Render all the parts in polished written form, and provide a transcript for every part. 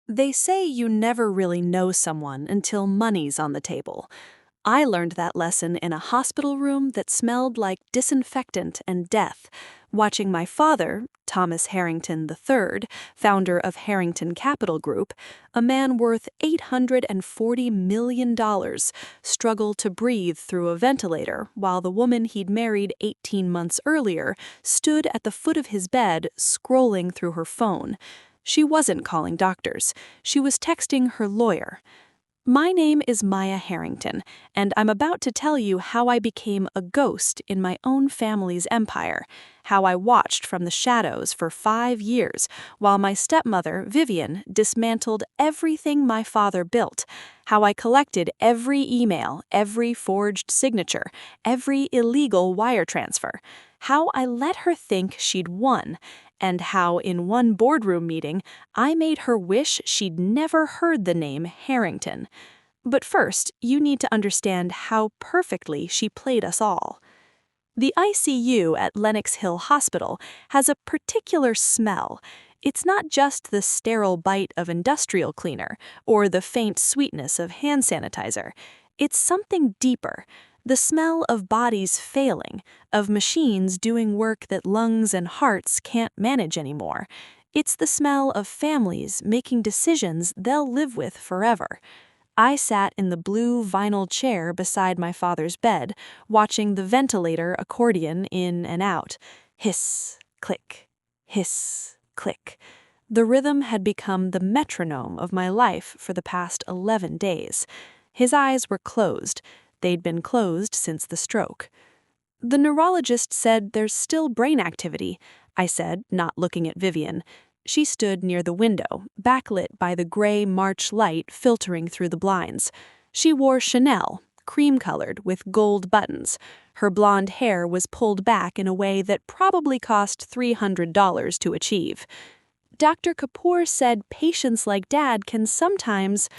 They say you never really know someone until money's on the table. I learned that lesson in a hospital room that smelled like disinfectant and death, watching my father, Thomas Harrington III, founder of Harrington Capital Group, a man worth $840 million, struggle to breathe through a ventilator while the woman he'd married 18 months earlier stood at the foot of his bed scrolling through her phone. She wasn't calling doctors. She was texting her lawyer. My name is Maya Harrington, and I'm about to tell you how I became a ghost in my own family's empire, how I watched from the shadows for 5 years while my stepmother, Vivian, dismantled everything my father built, how I collected every email, every forged signature, every illegal wire transfer, how I let her think she'd won, and how in one boardroom meeting I made her wish she'd never heard the name Harrington. But first, you need to understand how perfectly she played us all. The ICU at Lenox Hill Hospital has a particular smell. It's not just the sterile bite of industrial cleaner or the faint sweetness of hand sanitizer. It's something deeper. The smell of bodies failing, of machines doing work that lungs and hearts can't manage anymore. It's the smell of families making decisions they'll live with forever. I sat in the blue vinyl chair beside my father's bed, watching the ventilator accordion in and out. Hiss, click, hiss, click. The rhythm had become the metronome of my life for the past 11 days. His eyes were closed. They'd been closed since the stroke. The neurologist said there's still brain activity, I said, not looking at Vivian. She stood near the window, backlit by the gray March light filtering through the blinds. She wore Chanel, cream-colored with gold buttons. Her blonde hair was pulled back in a way that probably cost $300 to achieve. Dr. Kapoor said patients like Dad can sometimes...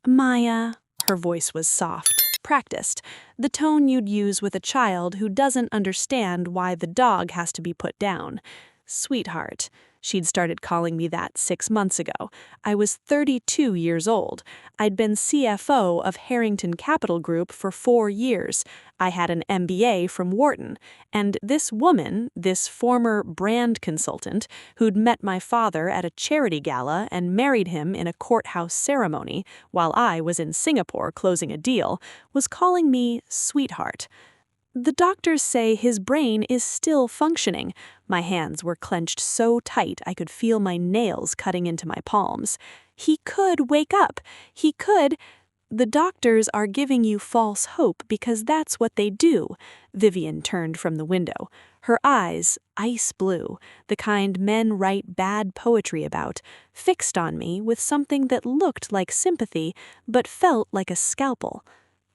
Maya, her voice was soft, practiced, the tone you'd use with a child who doesn't understand why the dog has to be put down. Sweetheart. She'd started calling me that 6 months ago. I was 32 years old. I'd been CFO of Harrington Capital Group for 4 years. I had an MBA from Wharton. And this woman, this former brand consultant, who'd met my father at a charity gala and married him in a courthouse ceremony while I was in Singapore closing a deal, was calling me sweetheart. The doctors say his brain is still functioning. My hands were clenched so tight I could feel my nails cutting into my palms. He could wake up. He could... The doctors are giving you false hope because that's what they do. Vivian turned from the window. Her eyes, ice blue, the kind men write bad poetry about, fixed on me with something that looked like sympathy but felt like a scalpel.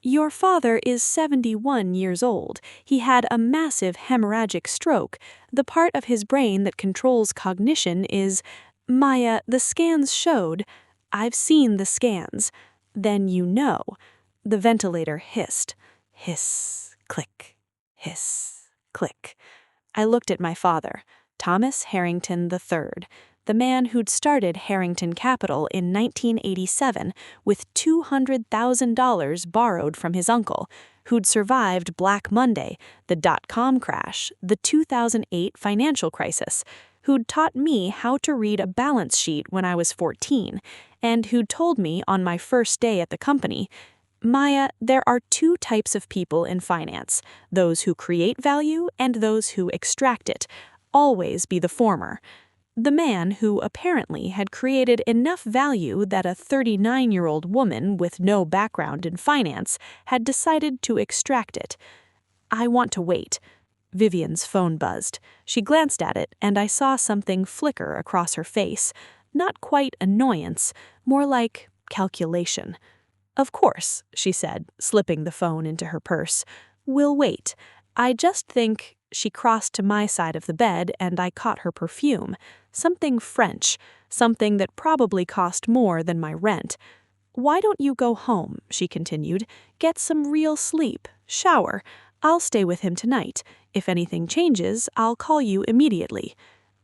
Your father is 71 years old. He had a massive hemorrhagic stroke. The part of his brain that controls cognition is... Maya, the scans showed... I've seen the scans. Then you know. The ventilator hissed. Hiss, click, hiss, click. I looked at my father, Thomas Harrington III, the man who'd started Harrington Capital in 1987 with $200,000 borrowed from his uncle, who'd survived Black Monday, the dot-com crash, the 2008 financial crisis, who'd taught me how to read a balance sheet when I was 14, and who'd told me on my first day at the company, Maya, there are 2 types of people in finance, those who create value and those who extract it. Always be the former. The man who apparently had created enough value that a 39-year-old woman with no background in finance had decided to extract it. I want to wait. Vivian's phone buzzed. She glanced at it, and I saw something flicker across her face. Not quite annoyance, more like calculation. Of course, she said, slipping the phone into her purse. We'll wait. I just think... She crossed to my side of the bed, and I caught her perfume. Something French, something that probably cost more than my rent. Why don't you go home, she continued. Get some real sleep, shower. I'll stay with him tonight. If anything changes, I'll call you immediately.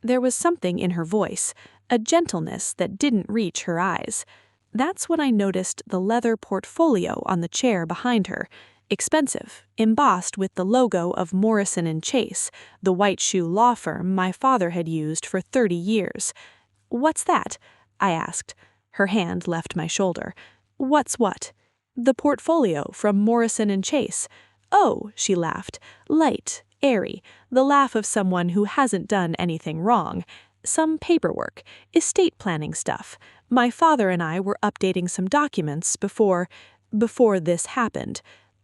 There was something in her voice. a gentleness that didn't reach her eyes. That's when I noticed the leather portfolio on the chair behind her. Expensive, embossed with the logo of Morrison & Chase, the white shoe law firm my father had used for 30 years. "What's that?" I asked. Her hand left my shoulder. "What's what?" "The portfolio from Morrison & Chase." "Oh," she laughed. Light, airy, the laugh of someone who hasn't done anything wrong. "Some paperwork, estate planning stuff. My father and I were updating some documents before this happened."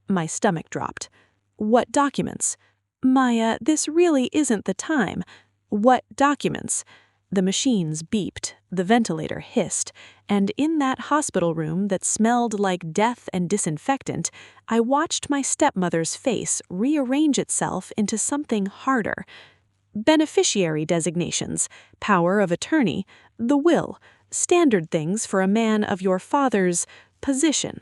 My stomach dropped. "What documents?" "Maya, this really isn't the time." "What documents?" The machines beeped, the ventilator hissed, and in that hospital room that smelled like death and disinfectant, I watched my stepmother's face rearrange itself into something harder. "Beneficiary designations, power of attorney, the will, standard things for a man of your father's position."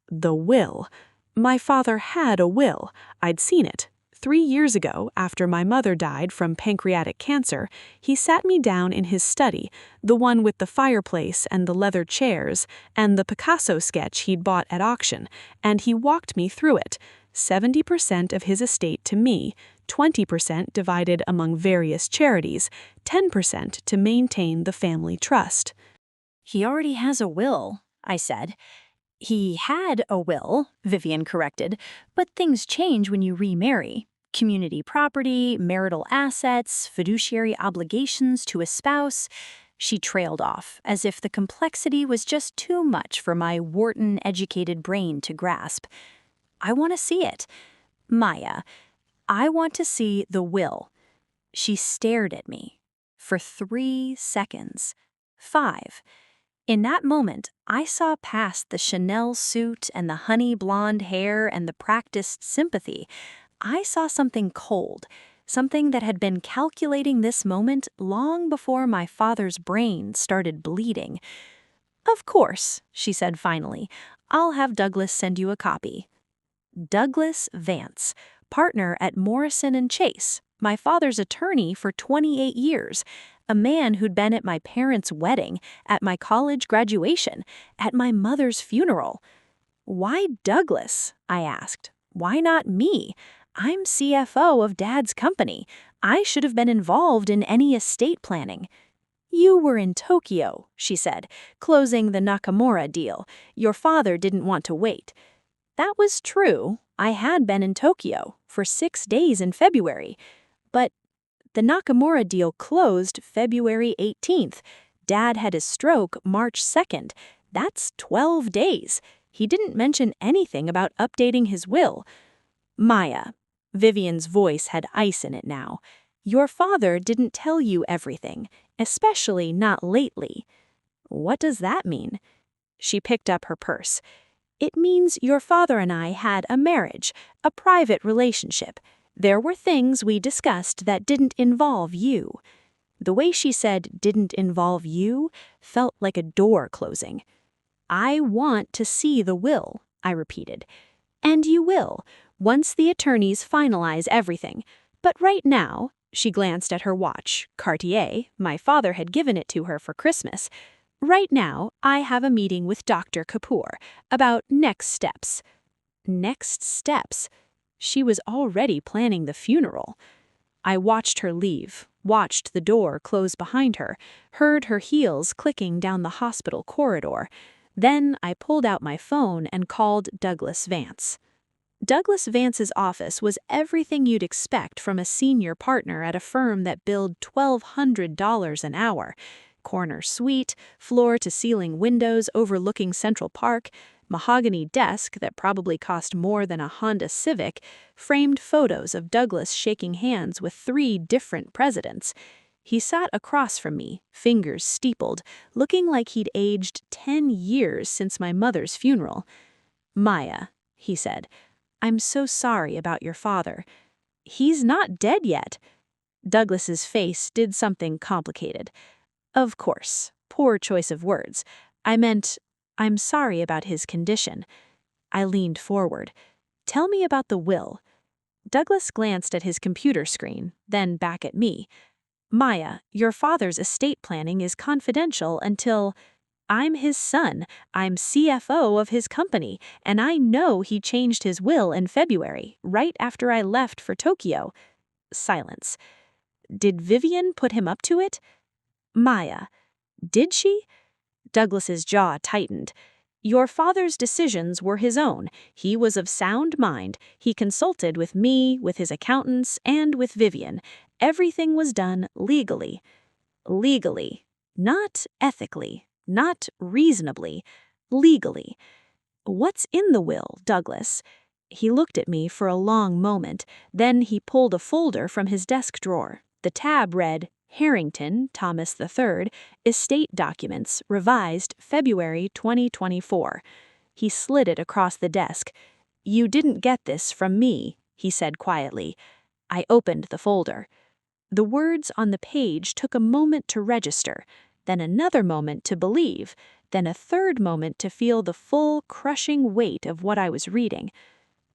The will. My father had a will. I'd seen it. 3 years ago, after my mother died from pancreatic cancer, he sat me down in his study, the one with the fireplace and the leather chairs, and the Picasso sketch he'd bought at auction, and he walked me through it. 70% of his estate to me, 20% divided among various charities, 10% to maintain the family trust. "He already has a will," I said. "He had a will," Vivian corrected, "but things change when you remarry. Community property, marital assets, fiduciary obligations to a spouse." She trailed off, as if the complexity was just too much for my Wharton-educated brain to grasp. "I want to see it. Maya, I want to see the will." She stared at me for 3 seconds. 5. In that moment, I saw past the Chanel suit and the honey blonde hair and the practiced sympathy. I saw something cold, something that had been calculating this moment long before my father's brain started bleeding. "Of course," she said finally. "I'll have Douglas send you a copy." Douglas Vance, partner at Morrison & Chase, my father's attorney for 28 years, a man who'd been at my parents' wedding, at my college graduation, at my mother's funeral. "Why Douglas?" I asked. "Why not me? I'm CFO of Dad's company. I should have been involved in any estate planning." "You were in Tokyo," she said, "closing the Nakamura deal. Your father didn't want to wait." That was true. I had been in Tokyo for 6 days in February. But the Nakamura deal closed February 18th. Dad had his stroke March 2nd. That's 12 days. He didn't mention anything about updating his will. "Maya," Vivian's voice had ice in it now, "your father didn't tell you everything, especially not lately." "What does that mean?" She picked up her purse. "It means your father and I had a marriage, a private relationship. There were things we discussed that didn't involve you." The way she said "didn't involve you" felt like a door closing. "I want to see the will," I repeated. "And you will, once the attorneys finalize everything. But right now," she glanced at her watch, Cartier, my father had given it to her for Christmas. "Right now, I have a meeting with Dr. Kapoor about next steps." Next steps? She was already planning the funeral. I watched her leave, watched the door close behind her, heard her heels clicking down the hospital corridor. Then I pulled out my phone and called Douglas Vance. Douglas Vance's office was everything you'd expect from a senior partner at a firm that billed $1,200 an hour. Corner suite, floor-to-ceiling windows overlooking Central Park, mahogany desk that probably cost more than a Honda Civic, framed photos of Douglas shaking hands with 3 different presidents. He sat across from me, fingers steepled, looking like he'd aged 10 years since my mother's funeral. "Maya," he said, "I'm so sorry about your father." "He's not dead yet." Douglas's face did something complicated. "Of course, poor choice of words. I meant, I'm sorry about his condition." I leaned forward. "Tell me about the will." Douglas glanced at his computer screen, then back at me. Maya, your father's estate planning is confidential until... I'm his son, I'm CFO of his company, and I know he changed his will in February, right after I left for Tokyo. Silence. Did Vivian put him up to it? Maya. Did she? Douglas's jaw tightened. Your father's decisions were his own. He was of sound mind. He consulted with me, with his accountants, and with Vivian. Everything was done legally. Legally. Not ethically. Not reasonably. Legally. What's in the will, Douglas? He looked at me for a long moment. Then he pulled a folder from his desk drawer. The tab read, Harrington, Thomas III, Estate Documents, Revised, February 2024. He slid it across the desk. You didn't get this from me, he said quietly. I opened the folder. The words on the page took a moment to register, then another moment to believe, then a third moment to feel the full, crushing weight of what I was reading.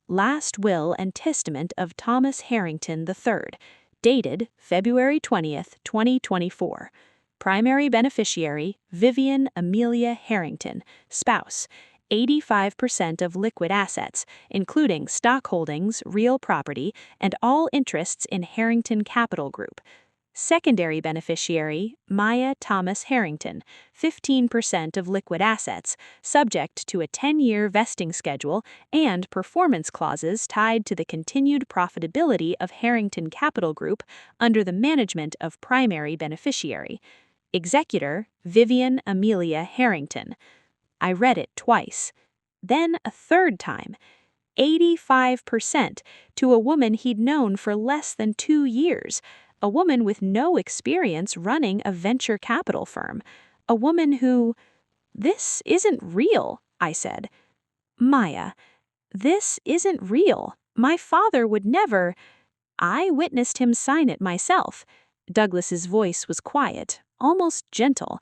Last Will and Testament of Thomas Harrington III, dated February 20th, 2024. Primary beneficiary, Vivian Amelia Harrington, spouse, 85% of liquid assets, including stock holdings, real property, and all interests in Harrington Capital Group. Secondary beneficiary, Maya Thomas Harrington, 15% of liquid assets, subject to a 10-year vesting schedule and performance clauses tied to the continued profitability of Harrington Capital Group under the management of primary beneficiary. Executor, Vivian Amelia Harrington. I read it twice. Then a third time. 85% to a woman he'd known for less than 2 years. A woman with no experience running a venture capital firm. A woman who... This isn't real, I said. Maya, this isn't real. My father would never... I witnessed him sign it myself. Douglas's voice was quiet, almost gentle.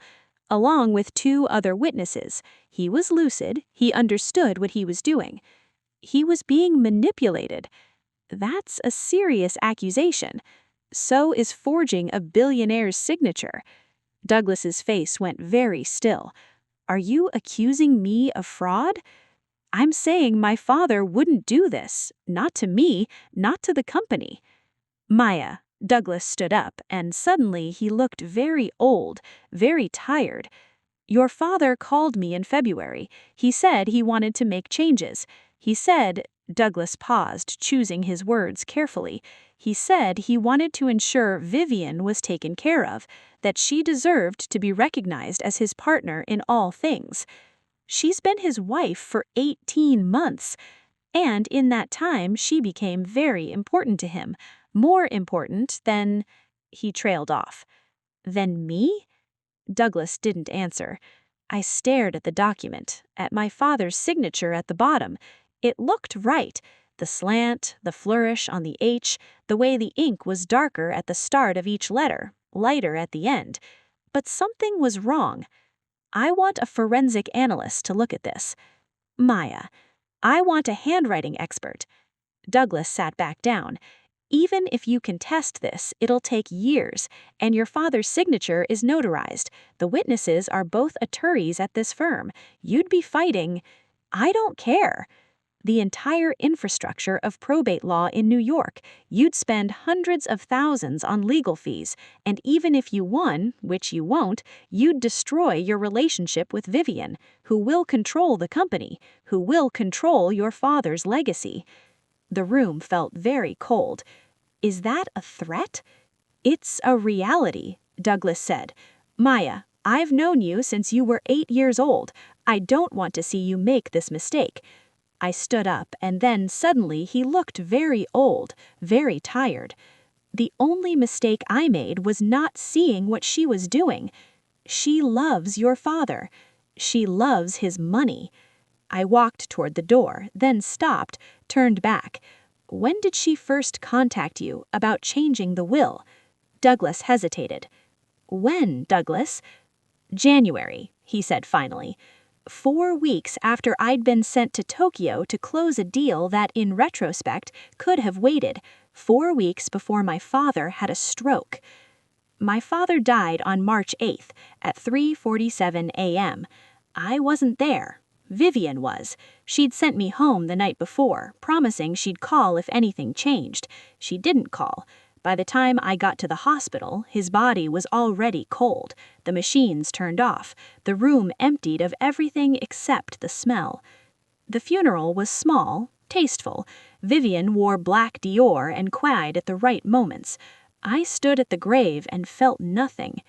Along with 2 other witnesses. He was lucid, he understood what he was doing. He was being manipulated. That's a serious accusation. So is forging a billionaire's signature. Douglas's face went very still. Are you accusing me of fraud? I'm saying my father wouldn't do this. Not to me, not to the company. Maya, Douglas stood up, and suddenly he looked very old, very tired. Your father called me in February. He said he wanted to make changes. He said, Douglas paused, choosing his words carefully. He said he wanted to ensure Vivian was taken care of, that she deserved to be recognized as his partner in all things. She's been his wife for 18 months, and in that time she became very important to him, more important than... He trailed off. Than me? Douglas didn't answer. I stared at the document, at my father's signature at the bottom. It looked right. The slant, the flourish on the H, the way the ink was darker at the start of each letter, lighter at the end. But something was wrong. I want a forensic analyst to look at this. Maya, I want a handwriting expert. Douglas sat back down. Even if you can test this, it'll take years, and your father's signature is notarized. The witnesses are both attorneys at this firm. You'd be fighting... I don't care. The entire infrastructure of probate law in New York. You'd spend hundreds of thousands on legal fees, and even if you won, which you won't, you'd destroy your relationship with Vivian, who will control the company, who will control your father's legacy. The room felt very cold. Is that a threat? It's a reality, Douglas said. Maya, I've known you since you were 8 years old. I don't want to see you make this mistake. I stood up, and then suddenly he looked very old, very tired. The only mistake I made was not seeing what she was doing. She loves your father. She loves his money. I walked toward the door, then stopped, turned back. When did she first contact you about changing the will? Douglas hesitated. When, Douglas? January, he said finally. 4 weeks after I'd been sent to Tokyo to close a deal that, in retrospect, could have waited. 4 weeks before my father had a stroke. My father died on March 8th at 3:47 a.m. I wasn't there. Vivian was. She'd sent me home the night before, promising she'd call if anything changed. She didn't call. By the time I got to the hospital, his body was already cold, the machines turned off, the room emptied of everything except the smell. The funeral was small, tasteful. Vivian wore black Dior and cried at the right moments. I stood at the grave and felt nothing.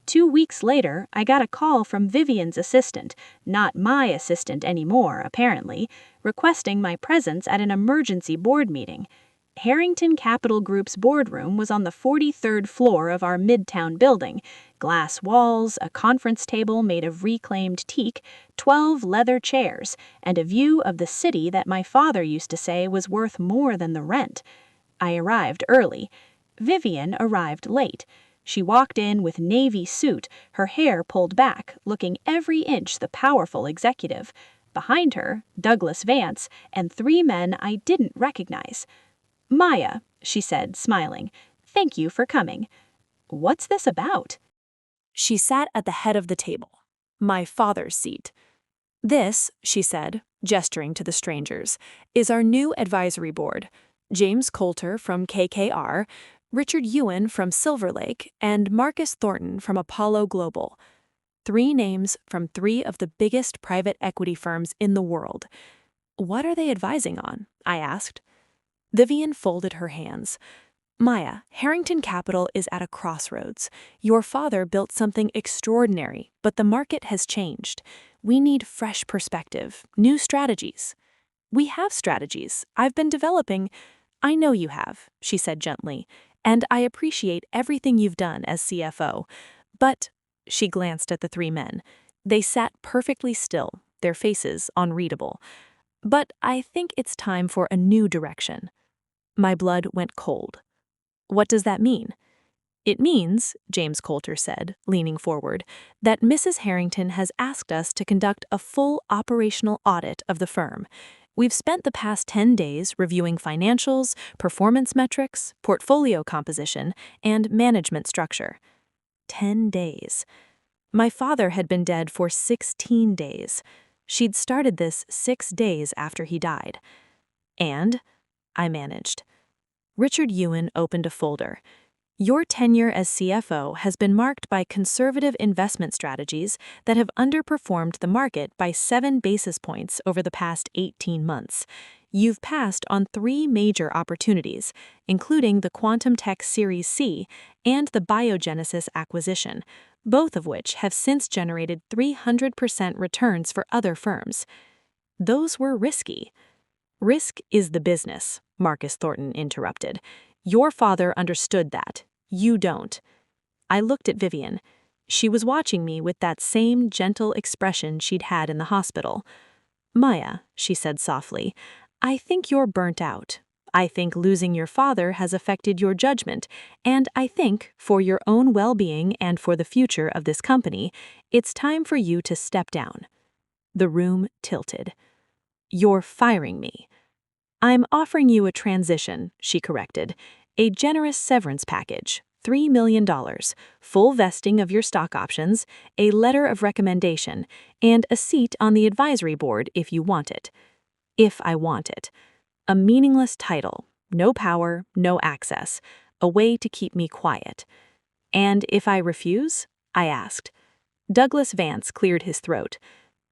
2 weeks later, I got a call from Vivian's assistant, not my assistant anymore, apparently, requesting my presence at an emergency board meeting. Harrington Capital Group's boardroom was on the 43rd floor of our midtown building. Glass walls, a conference table made of reclaimed teak, 12 leather chairs, and a view of the city that my father used to say was worth more than the rent. I arrived early. Vivian arrived late. She walked in with navy suit, her hair pulled back, looking every inch the powerful executive. Behind her, Douglas Vance and 3 men I didn't recognize. "Maya," she said, smiling, "thank you for coming." "What's this about?" She sat at the head of the table, my father's seat. "This," she said, gesturing to the strangers, "is our new advisory board. James Coulter from KKR, Richard Ewan from Silver Lake, and Marcus Thornton from Apollo Global. 3 names from 3 of the biggest private equity firms in the world." "What are they advising on?" I asked. Vivian folded her hands. "Maya, Harrington Capital is at a crossroads. Your father built something extraordinary, but the market has changed. We need fresh perspective, new strategies." "We have strategies. I've been developing—" "I know you have," she said gently, "and I appreciate everything you've done as CFO. But," she glanced at the 3 men. They sat perfectly still, their faces unreadable. "But I think it's time for a new direction." My blood went cold. "What does that mean?" "It means," James Coulter said, leaning forward, "that Mrs. Harrington has asked us to conduct a full operational audit of the firm. We've spent the past 10 days reviewing financials, performance metrics, portfolio composition, and management structure." 10 days. My father had been dead for 16 days. She'd started this 6 days after he died. "And," I managed. Richard Ewan opened a folder. "Your tenure as CFO has been marked by conservative investment strategies that have underperformed the market by 7 basis points over the past 18 months. You've passed on 3 major opportunities, including the Quantum Tech Series C and the Biogenesis acquisition, both of which have since generated 300% returns for other firms. Those were risky." "Risk is the business," Marcus Thornton interrupted. "Your father understood that. You don't." I looked at Vivian. She was watching me with that same gentle expression she'd had in the hospital. "Maya," she said softly, "I think you're burnt out. I think losing your father has affected your judgment, and I think, for your own well-being and for the future of this company, it's time for you to step down." The room tilted. "You're firing me." "I'm offering you a transition," she corrected. "A generous severance package, $3 million, full vesting of your stock options, a letter of recommendation, and a seat on the advisory board if you want it." If I want it. A meaningless title, no power, no access, a way to keep me quiet. "And if I refuse?" I asked. Douglas Vance cleared his throat.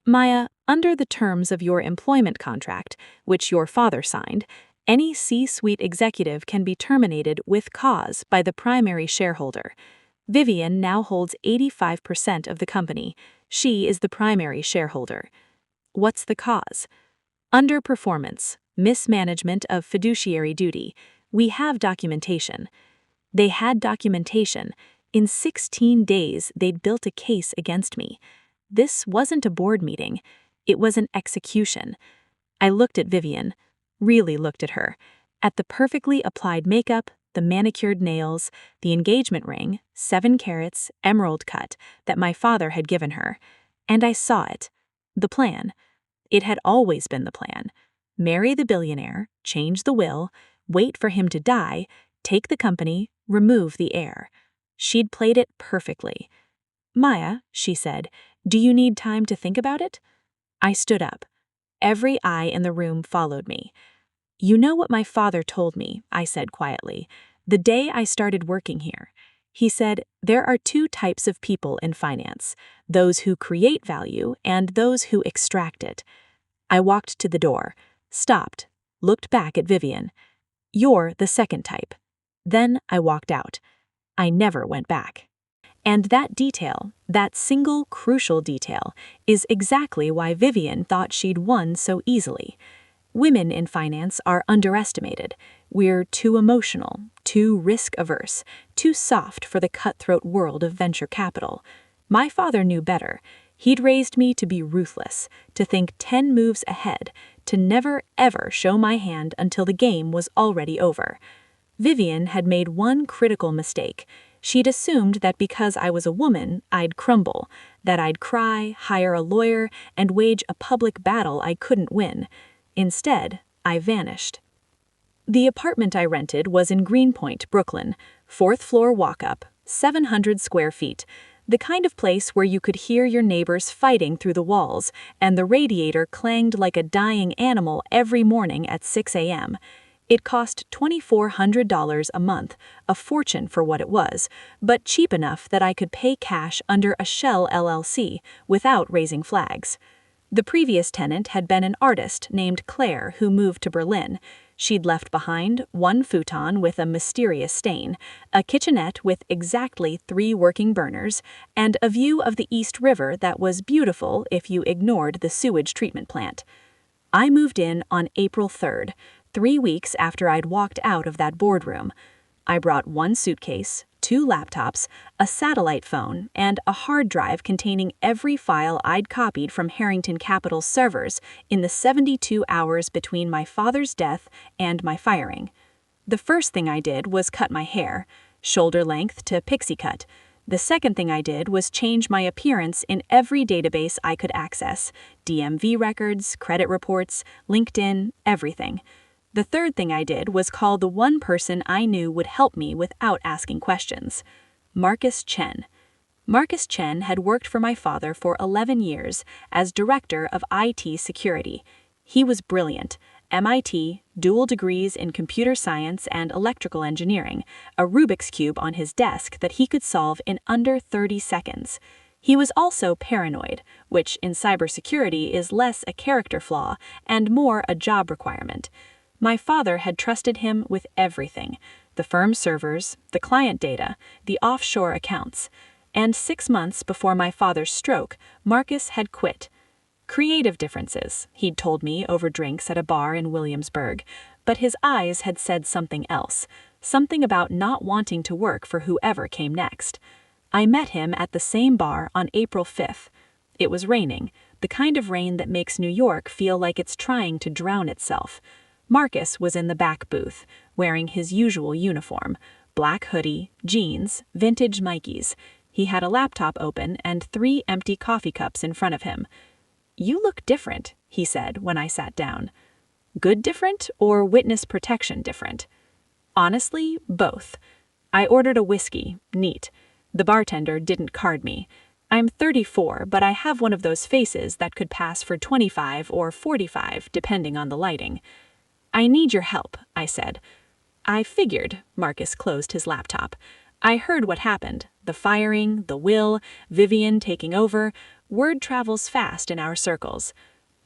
"Maya, under the terms of your employment contract, which your father signed, any C-suite executive can be terminated with cause by the primary shareholder. Vivian now holds 85% of the company. She is the primary shareholder." "What's the cause?" "Underperformance, mismanagement of fiduciary duty. We have documentation." They had documentation. In 16 days, they'd built a case against me. This wasn't a board meeting. It was an execution. I looked at Vivian, really looked at her, at the perfectly applied makeup, the manicured nails, the engagement ring, 7 carats, emerald cut, that my father had given her. And I saw it. The plan. It had always been the plan. Marry the billionaire, change the will, wait for him to die, take the company, remove the heir. She'd played it perfectly. "Maya," she said, "do you need time to think about it?" I stood up. Every eye in the room followed me. "You know what my father told me," I said quietly, "the day I started working here. He said, there are two types of people in finance, those who create value and those who extract it." I walked to the door, stopped, looked back at Vivian. "You're the second type." Then I walked out. I never went back. And that detail, that single crucial detail, is exactly why Vivian thought she'd won so easily. Women in finance are underestimated. We're too emotional, too risk-averse, too soft for the cutthroat world of venture capital. My father knew better. He'd raised me to be ruthless, to think 10 moves ahead, to never ever show my hand until the game was already over. Vivian had made one critical mistake. She'd assumed that because I was a woman, I'd crumble, that I'd cry, hire a lawyer, and wage a public battle I couldn't win. Instead, I vanished. The apartment I rented was in Greenpoint, Brooklyn, 4th floor walk-up, 700 square feet, the kind of place where you could hear your neighbors fighting through the walls, and the radiator clanged like a dying animal every morning at 6 a.m. It cost $2,400 a month, a fortune for what it was, but cheap enough that I could pay cash under a shell LLC without raising flags. The previous tenant had been an artist named Claire who moved to Berlin. She'd left behind one futon with a mysterious stain, a kitchenette with exactly 3 working burners, and a view of the East River that was beautiful if you ignored the sewage treatment plant. I moved in on April 3rd, 3 weeks after I'd walked out of that boardroom. I brought 1 suitcase, 2 laptops, a satellite phone, and a hard drive containing every file I'd copied from Harrington Capital's servers in the 72 hours between my father's death and my firing. The first thing I did was cut my hair, shoulder length to pixie cut. The second thing I did was change my appearance in every database I could access: DMV records, credit reports, LinkedIn, everything. The third thing I did was call the one person I knew would help me without asking questions: Marcus Chen. Marcus Chen had worked for my father for 11 years as director of IT security. He was brilliant. MIT, dual degrees in computer science and electrical engineering, a Rubik's Cube on his desk that he could solve in under 30 seconds. He was also paranoid, which in cybersecurity is less a character flaw and more a job requirement. My father had trusted him with everything: the firm's servers, the client data, the offshore accounts. And 6 months before my father's stroke, Marcus had quit. Creative differences, he'd told me over drinks at a bar in Williamsburg, but his eyes had said something else, something about not wanting to work for whoever came next. I met him at the same bar on April 5th. It was raining, the kind of rain that makes New York feel like it's trying to drown itself. Marcus was in the back booth, wearing his usual uniform: black hoodie, jeans, vintage Nikes. He had a laptop open and 3 empty coffee cups in front of him. "You look different," he said when I sat down. Good different or witness protection different? Honestly, both. I ordered a whiskey, neat. The bartender didn't card me. I'm 34, but I have one of those faces that could pass for 25 or 45, depending on the lighting. "I need your help," I said. "I figured," Marcus closed his laptop. "I heard what happened. The firing, the will, Vivian taking over. Word travels fast in our circles."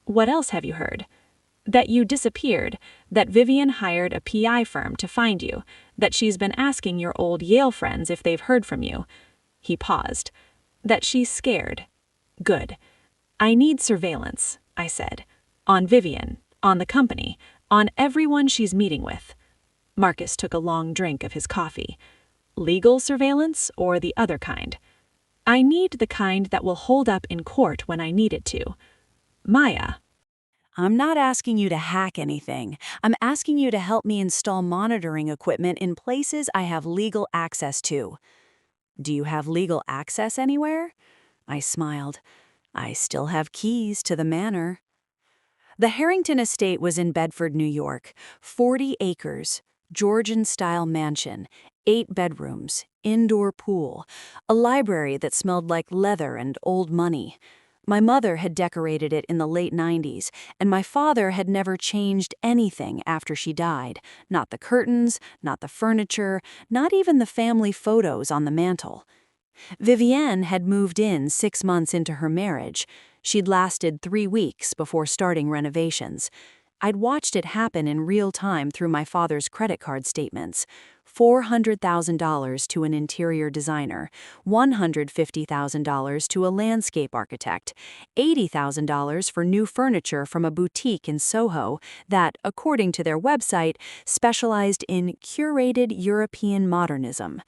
"What else have you heard?" "That you disappeared, that Vivian hired a PI firm to find you, that she's been asking your old Yale friends if they've heard from you." He paused. "That she's scared." "Good. I need surveillance," I said. "On Vivian, on the company, on everyone she's meeting with." Marcus took a long drink of his coffee. "Legal surveillance or the other kind?" "I need the kind that will hold up in court when I need it to." "Maya." I'm not asking you to hack anything. I'm asking you to help me install monitoring equipment in places I have legal access to. Do you have legal access anywhere? I smiled. I still have keys to the manor. The Harrington estate was in Bedford, New York. 40 acres, Georgian-style mansion, 8 bedrooms, indoor pool, a library that smelled like leather and old money. My mother had decorated it in the late 90s, and my father had never changed anything after she died. Not the curtains, not the furniture, not even the family photos on the mantel. Vivienne had moved in 6 months into her marriage. She'd lasted 3 weeks before starting renovations. I'd watched it happen in real time through my father's credit card statements. $400,000 to an interior designer, $150,000 to a landscape architect, $80,000 for new furniture from a boutique in Soho that, according to their website, specialized in curated European modernism.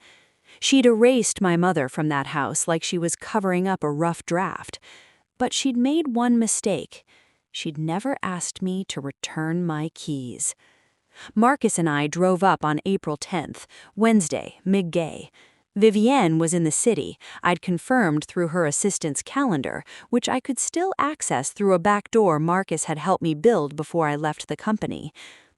She'd erased my mother from that house like she was covering up a rough draft. But she'd made one mistake. She'd never asked me to return my keys. Marcus and I drove up on April 10th, Wednesday, mid-gay. Vivienne was in the city. I'd confirmed through her assistant's calendar, which I could still access through a back door Marcus had helped me build before I left the company.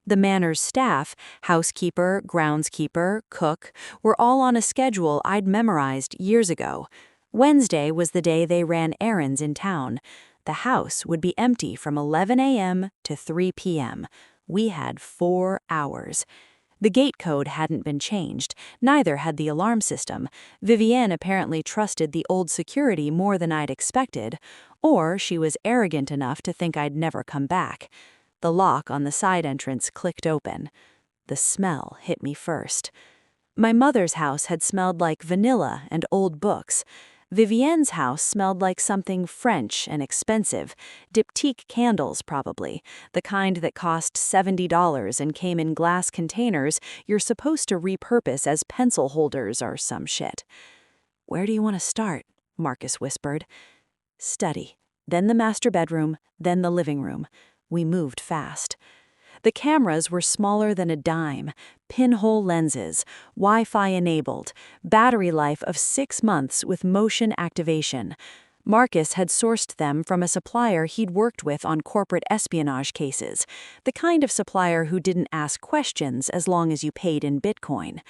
The manor's staff, housekeeper, groundskeeper, cook, were all on a schedule I'd memorized years ago. Wednesday was the day they ran errands in town. The house would be empty from 11 a.m. to 3 p.m. We had 4 hours. The gate code hadn't been changed, neither had the alarm system. Vivienne apparently trusted the old security more than I'd expected, or she was arrogant enough to think I'd never come back. The lock on the side entrance clicked open. The smell hit me first. My mother's house had smelled like vanilla and old books. Vivienne's house smelled like something French and expensive, diptyque candles probably, the kind that cost $70 and came in glass containers you're supposed to repurpose as pencil holders or some shit. "Where do you want to start?" Marcus whispered. "Study, then the master bedroom, then the living room." We moved fast. The cameras were smaller than a dime, pinhole lenses, Wi-Fi enabled, battery life of 6 months with motion activation. Marcus had sourced them from a supplier he'd worked with on corporate espionage cases, the kind of supplier who didn't ask questions as long as you paid in Bitcoin.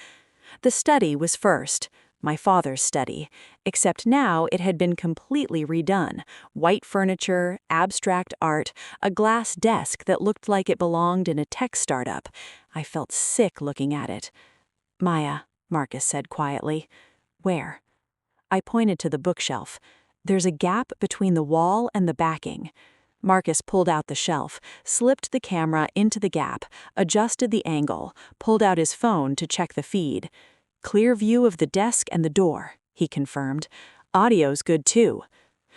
The study was first. My father's study, except now it had been completely redone. White furniture, abstract art, a glass desk that looked like it belonged in a tech startup. I felt sick looking at it. "Maya," Marcus said quietly. "Where?" I pointed to the bookshelf. "There's a gap between the wall and the backing." Marcus pulled out the shelf, slipped the camera into the gap, adjusted the angle, pulled out his phone to check the feed. "Clear view of the desk and the door," he confirmed. "Audio's good too."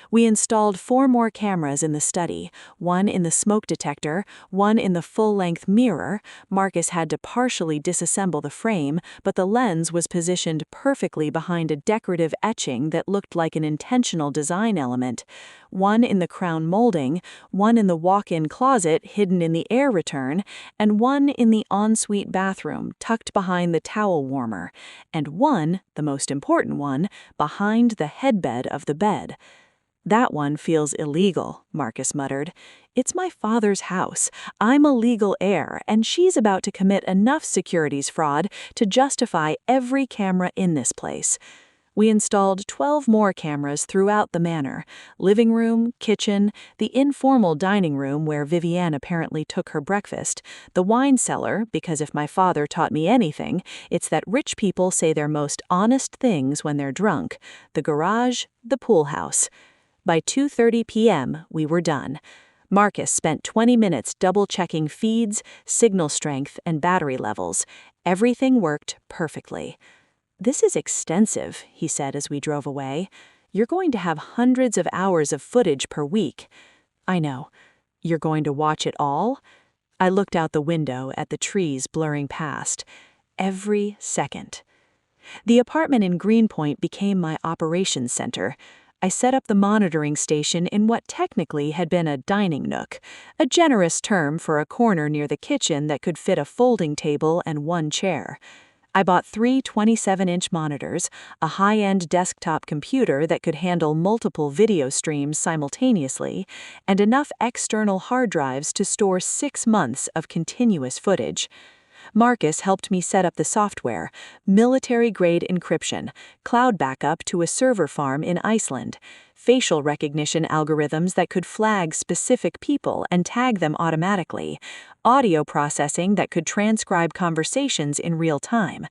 We installed 4 more cameras in the study, one in the smoke detector, one in the full-length mirror. Marcus had to partially disassemble the frame, but the lens was positioned perfectly behind a decorative etching that looked like an intentional design element. One in the crown molding, one in the walk-in closet hidden in the air return, and one in the ensuite bathroom tucked behind the towel warmer, and one, the most important one, behind the headbed of the bed. "That one feels illegal," Marcus muttered. "It's my father's house. I'm a legal heir, and she's about to commit enough securities fraud to justify every camera in this place." We installed 12 more cameras throughout the manor: living room, kitchen, the informal dining room where Vivienne apparently took her breakfast, the wine cellar, because if my father taught me anything, it's that rich people say their most honest things when they're drunk, the garage, the pool house. By 2:30 p.m., we were done. Marcus spent 20 minutes double-checking feeds, signal strength, and battery levels. Everything worked perfectly. "This is extensive," he said as we drove away. "You're going to have hundreds of hours of footage per week." "I know. You're going to watch it all?" I looked out the window at the trees blurring past. Every second. The apartment in Greenpoint became my operations center. I set up the monitoring station in what technically had been a dining nook, a generous term for a corner near the kitchen that could fit a folding table and 1 chair. I bought 3 27-inch monitors, a high-end desktop computer that could handle multiple video streams simultaneously, and enough external hard drives to store 6 months of continuous footage. Marcus helped me set up the software, military-grade encryption, cloud backup to a server farm in Iceland, facial recognition algorithms that could flag specific people and tag them automatically, audio processing that could transcribe conversations in real time.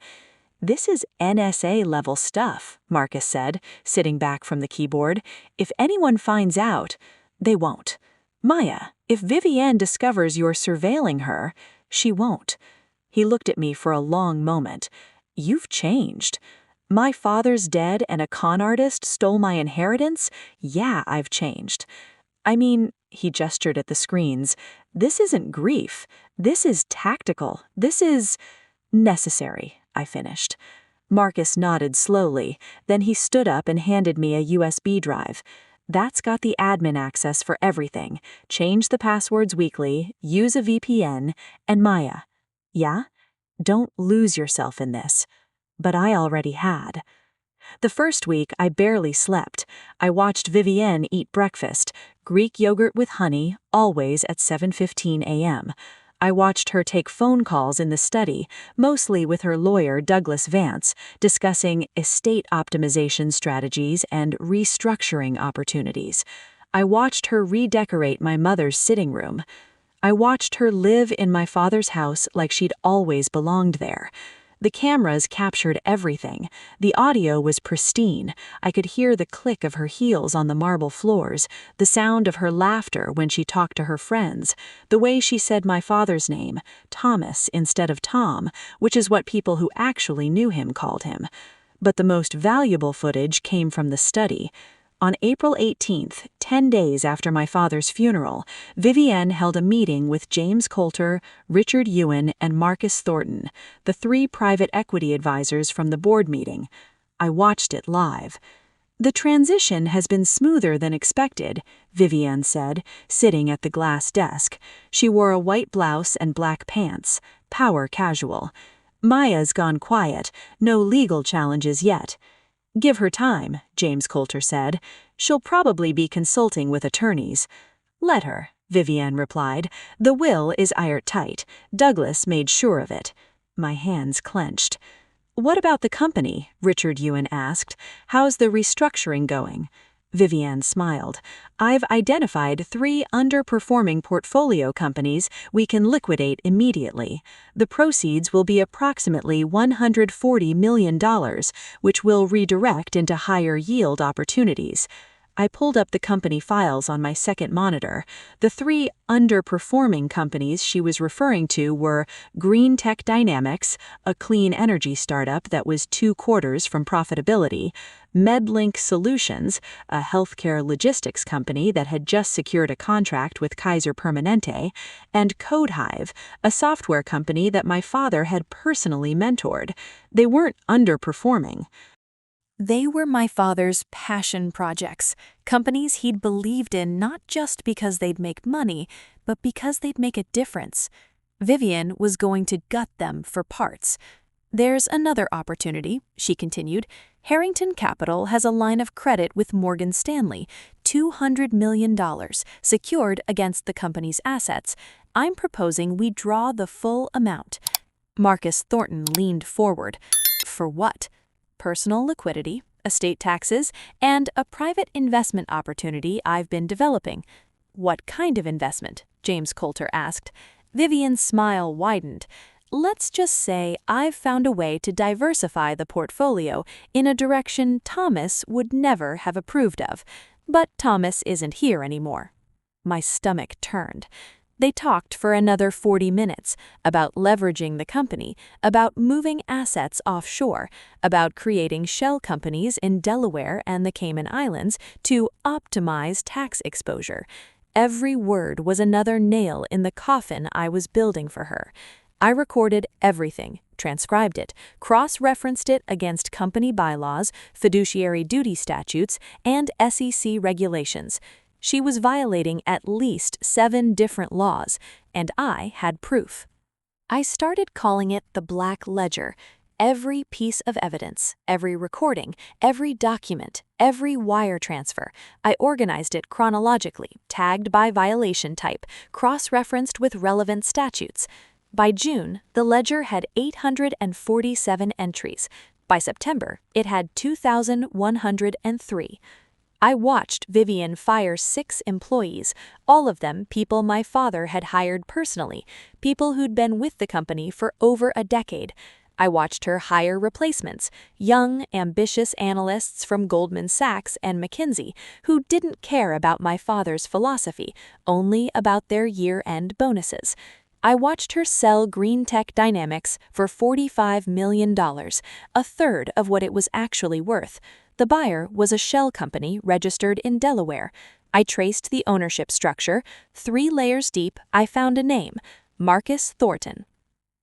"This is NSA-level stuff," Marcus said, sitting back from the keyboard. "If anyone finds out, they won't. Maya, if Vivienne discovers you're surveilling her, she won't." He looked at me for a long moment. "You've changed." "My father's dead and a con artist stole my inheritance? Yeah, I've changed." "I mean," he gestured at the screens, "this isn't grief. This is tactical. This is necessary," I finished. Marcus nodded slowly, then he stood up and handed me a USB drive. "That's got the admin access for everything. Change the passwords weekly, use a VPN, and Maya. Yeah? Don't lose yourself in this." But I already had. The first week, I barely slept. I watched Vivienne eat breakfast, Greek yogurt with honey, always at 7:15 a.m. I watched her take phone calls in the study, mostly with her lawyer Douglas Vance, discussing estate optimization strategies and restructuring opportunities. I watched her redecorate my mother's sitting room. I watched her live in my father's house like she'd always belonged there. The cameras captured everything. The audio was pristine. I could hear the click of her heels on the marble floors, the sound of her laughter when she talked to her friends, the way she said my father's name, Thomas instead of Tom, which is what people who actually knew him called him. But the most valuable footage came from the study. On April 18th, 10 days after my father's funeral, Vivienne held a meeting with James Coulter, Richard Ewan, and Marcus Thornton, the 3 private equity advisors from the board meeting. I watched it live. "The transition has been smoother than expected," Vivienne said, sitting at the glass desk. She wore a white blouse and black pants, power casual. "Maya's gone quiet, no legal challenges yet." "Give her time," James Coulter said. "She'll probably be consulting with attorneys." "Let her," Vivienne replied. "The will is airtight. Douglas made sure of it." My hands clenched. "What about the company?" Richard Ewan asked. "How's the restructuring going?" Vivienne smiled. "I've identified 3 underperforming portfolio companies we can liquidate immediately. The proceeds will be approximately $140 million, which we'll redirect into higher yield opportunities." I pulled up the company files on my second monitor. The 3 underperforming companies she was referring to were Green Tech Dynamics, a clean energy startup that was 2 quarters from profitability, MedLink Solutions, a healthcare logistics company that had just secured a contract with Kaiser Permanente, and CodeHive, a software company that my father had personally mentored. They weren't underperforming. They were my father's passion projects, companies he'd believed in not just because they'd make money, but because they'd make a difference. Vivienne was going to gut them for parts. "There's another opportunity," she continued. "Harrington Capital has a line of credit with Morgan Stanley, $200 million, secured against the company's assets. I'm proposing we draw the full amount." Marcus Thornton leaned forward. "For what?" "Personal liquidity, estate taxes, and a private investment opportunity I've been developing." "What kind of investment?" James Coulter asked. Vivienne's smile widened. "Let's just say I've found a way to diversify the portfolio in a direction Thomas would never have approved of. But Thomas isn't here anymore." My stomach turned. They talked for another 40 minutes about leveraging the company, about moving assets offshore, about creating shell companies in Delaware and the Cayman Islands to optimize tax exposure. Every word was another nail in the coffin I was building for her. I recorded everything, transcribed it, cross-referenced it against company bylaws, fiduciary duty statutes, and SEC regulations. She was violating at least 7 different laws, and I had proof. I started calling it the Black Ledger. Every piece of evidence, every recording, every document, every wire transfer. I organized it chronologically, tagged by violation type, cross-referenced with relevant statutes. By June, the ledger had 847 entries. By September, it had 2,103. I watched Vivian fire 6 employees, all of them people my father had hired personally, people who'd been with the company for over a decade. I watched her hire replacements, young, ambitious analysts from Goldman Sachs and McKinsey, who didn't care about my father's philosophy, only about their year-end bonuses. I watched her sell Green Tech Dynamics for $45 million, a third of what it was actually worth. The buyer was a shell company registered in Delaware. I traced the ownership structure. 3 layers deep, I found a name: Marcus Thornton.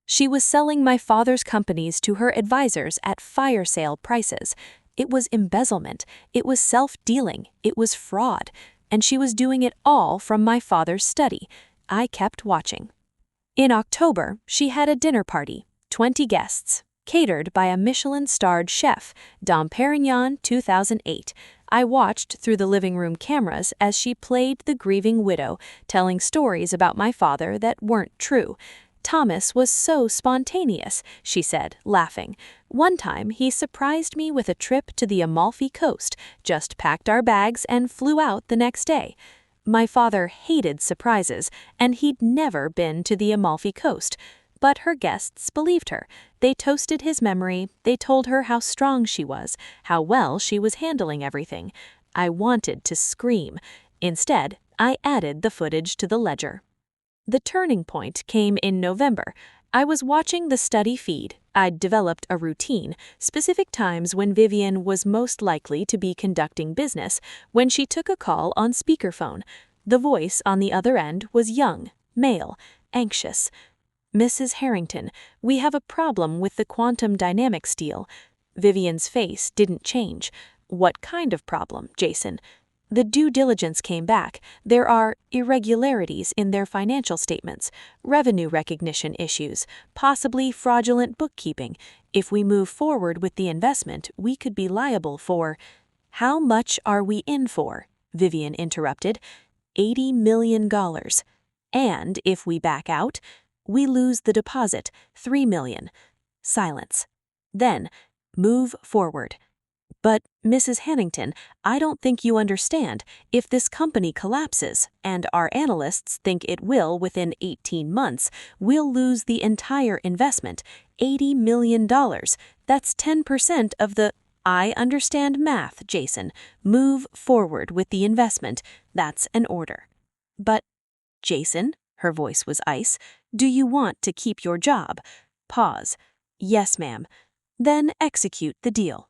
She was selling my father's companies to her advisors at fire sale prices. It was embezzlement, it was self-dealing, it was fraud, and she was doing it all from my father's study. I kept watching. In October, she had a dinner party, 20 guests, catered by a Michelin-starred chef, Dom Perignon 2008. I watched through the living room cameras as she played the grieving widow, telling stories about my father that weren't true. Thomas was so spontaneous, she said, laughing. One time, he surprised me with a trip to the Amalfi Coast, just packed our bags and flew out the next day. My father hated surprises, and he'd never been to the Amalfi Coast. But her guests believed her. They toasted his memory, they told her how strong she was, how well she was handling everything. I wanted to scream. Instead, I added the footage to the ledger. The turning point came in November. I was watching the study feed. I'd developed a routine, specific times when Vivian was most likely to be conducting business, when she took a call on speakerphone. The voice on the other end was young, male, anxious. "Mrs. Harrington, we have a problem with the quantum dynamics deal." Vivian's face didn't change. "What kind of problem, Jason?" "The due diligence came back. There are irregularities in their financial statements, revenue recognition issues, possibly fraudulent bookkeeping. If we move forward with the investment, we could be liable for—" "How much are we in for?" Vivian interrupted. $80 million. "And if we back out, we lose the deposit, $3 million. Silence. Then, "Move forward." "But, Mrs. Harrington, I don't think you understand. If this company collapses, and our analysts think it will within 18 months, we'll lose the entire investment, $80 million. That's 10% of the—" "I understand math, Jason. Move forward with the investment. That's an order." "But, Jason," her voice was ice, "do you want to keep your job?" Pause. "Yes, ma'am." "Then execute the deal."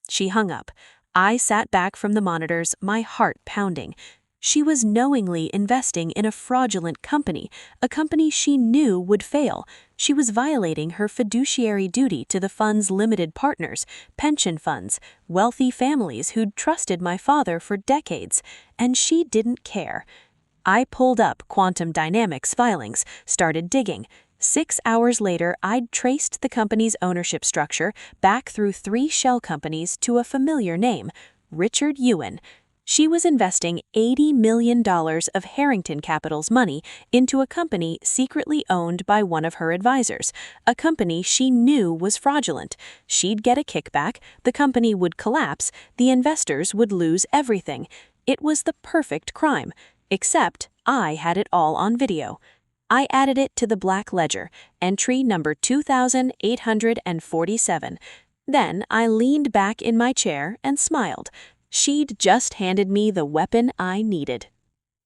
She hung up. I sat back from the monitors, my heart pounding. She was knowingly investing in a fraudulent company, a company she knew would fail. She was violating her fiduciary duty to the fund's limited partners, pension funds, wealthy families who'd trusted my father for decades, and she didn't care. I pulled up Quantum Dynamics filings, started digging. 6 hours later, I'd traced the company's ownership structure back through 3 shell companies to a familiar name, Richard Ewan. She was investing $80 million of Harrington Capital's money into a company secretly owned by one of her advisors, a company she knew was fraudulent. She'd get a kickback, the company would collapse, the investors would lose everything. It was the perfect crime, except I had it all on video. I added it to the black ledger, entry number 2847. Then I leaned back in my chair and smiled. She'd just handed me the weapon I needed.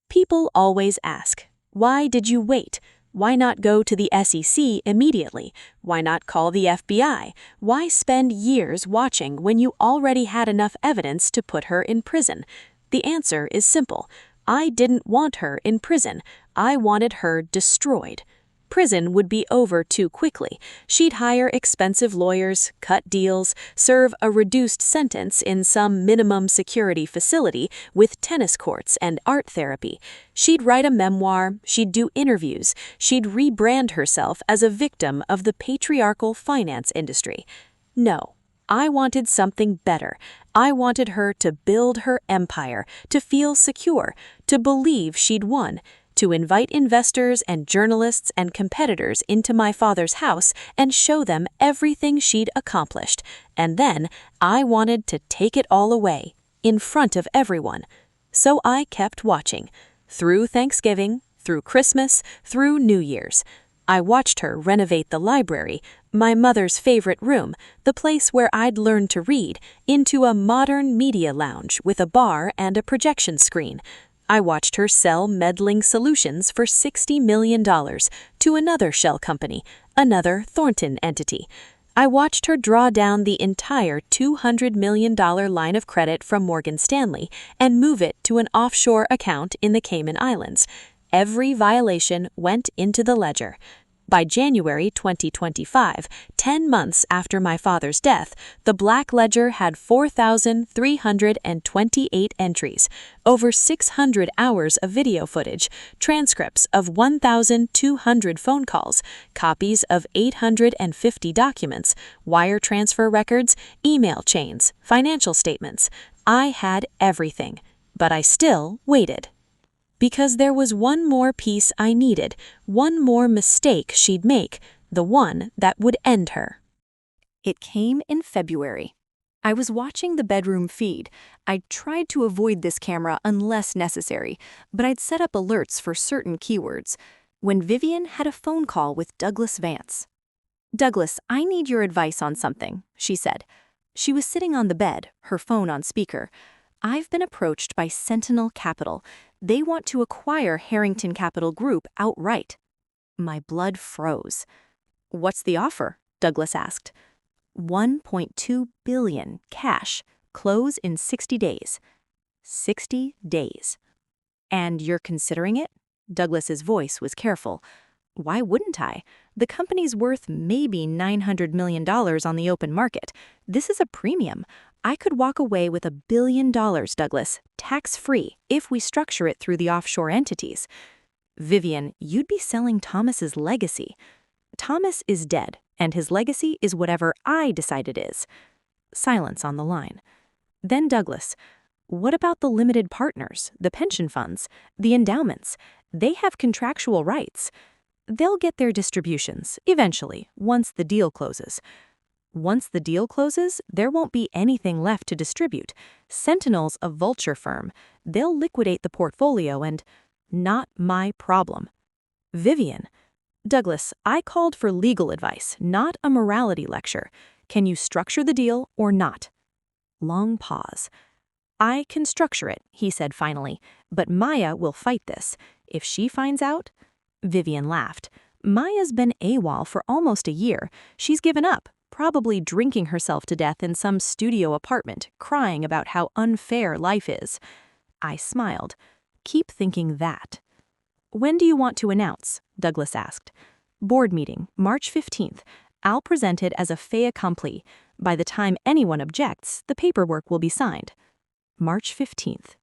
People always ask, why did you wait? Why not go to the SEC immediately? Why not call the FBI? Why spend years watching when you already had enough evidence to put her in prison? The answer is simple. I didn't want her in prison. I wanted her destroyed. Prison would be over too quickly. She'd hire expensive lawyers, cut deals, serve a reduced sentence in some minimum security facility with tennis courts and art therapy. She'd write a memoir, she'd do interviews, she'd rebrand herself as a victim of the patriarchal finance industry. No. I wanted something better. I wanted her to build her empire, to feel secure, to believe she'd won. to invite investors and journalists and competitors into my father's house and show them everything she'd accomplished. And then I wanted to take it all away, in front of everyone. So I kept watching, through Thanksgiving, through Christmas, through New Year's. I watched her renovate the library, my mother's favorite room, the place where I'd learned to read, into a modern media lounge with a bar and a projection screen. I watched her sell meddling solutions for $60 million to another shell company, another Thornton entity. I watched her draw down the entire $200 million line of credit from Morgan Stanley and move it to an offshore account in the Cayman Islands. Every violation went into the ledger. By January 2025, 10 months after my father's death, the Black Ledger had 4,328 entries, over 600 hours of video footage, transcripts of 1,200 phone calls, copies of 850 documents, wire transfer records, email chains, financial statements. I had everything, but I still waited. Because there was one more piece I needed, one more mistake she'd make, the one that would end her. It came in February. I was watching the bedroom feed. I tried to avoid this camera unless necessary, but I'd set up alerts for certain keywords, when Vivian had a phone call with Douglas Vance. "Douglas, I need your advice on something," she said. She was sitting on the bed, her phone on speaker. "I've been approached by Sentinel Capital. They want to acquire Harrington Capital Group outright." My blood froze. "What's the offer?" Douglas asked. $1.2 billion, cash, close in 60 days. 60 days. "And you're considering it?" Douglas's voice was careful. "Why wouldn't I? The company's worth maybe $900 million on the open market. This is a premium. I could walk away with $1 billion, Douglas, tax-free, if we structure it through the offshore entities." "Vivian, you'd be selling Thomas's legacy." "Thomas is dead, and his legacy is whatever I decide it is." Silence on the line. Then Douglas, "What about the limited partners, the pension funds, the endowments? They have contractual rights. They'll get their distributions, eventually, once the deal closes." "Once the deal closes, there won't be anything left to distribute. Sentinel's a vulture firm. They'll liquidate the portfolio and—" "Not my problem." "Vivian." "Douglas, I called for legal advice, not a morality lecture. Can you structure the deal or not?" Long pause. "I can structure it," he said finally, "but Maya will fight this. If she finds out—" Vivian laughed. "Maya's been AWOL for almost a year. She's given up, probably drinking herself to death in some studio apartment, crying about how unfair life is." I smiled. "Keep thinking that." "When do you want to announce?" Douglas asked. "Board meeting, March 15th. I'll present it as a fait accompli. By the time anyone objects, the paperwork will be signed." March 15th.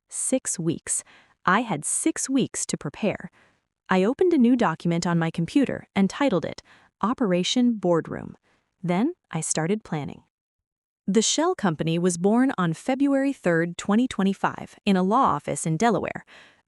6 weeks. I had 6 weeks to prepare. I opened a new document on my computer and titled it Operation Boardroom. Then I started planning. The shell company was born on February 3, 2025, in a law office in Delaware.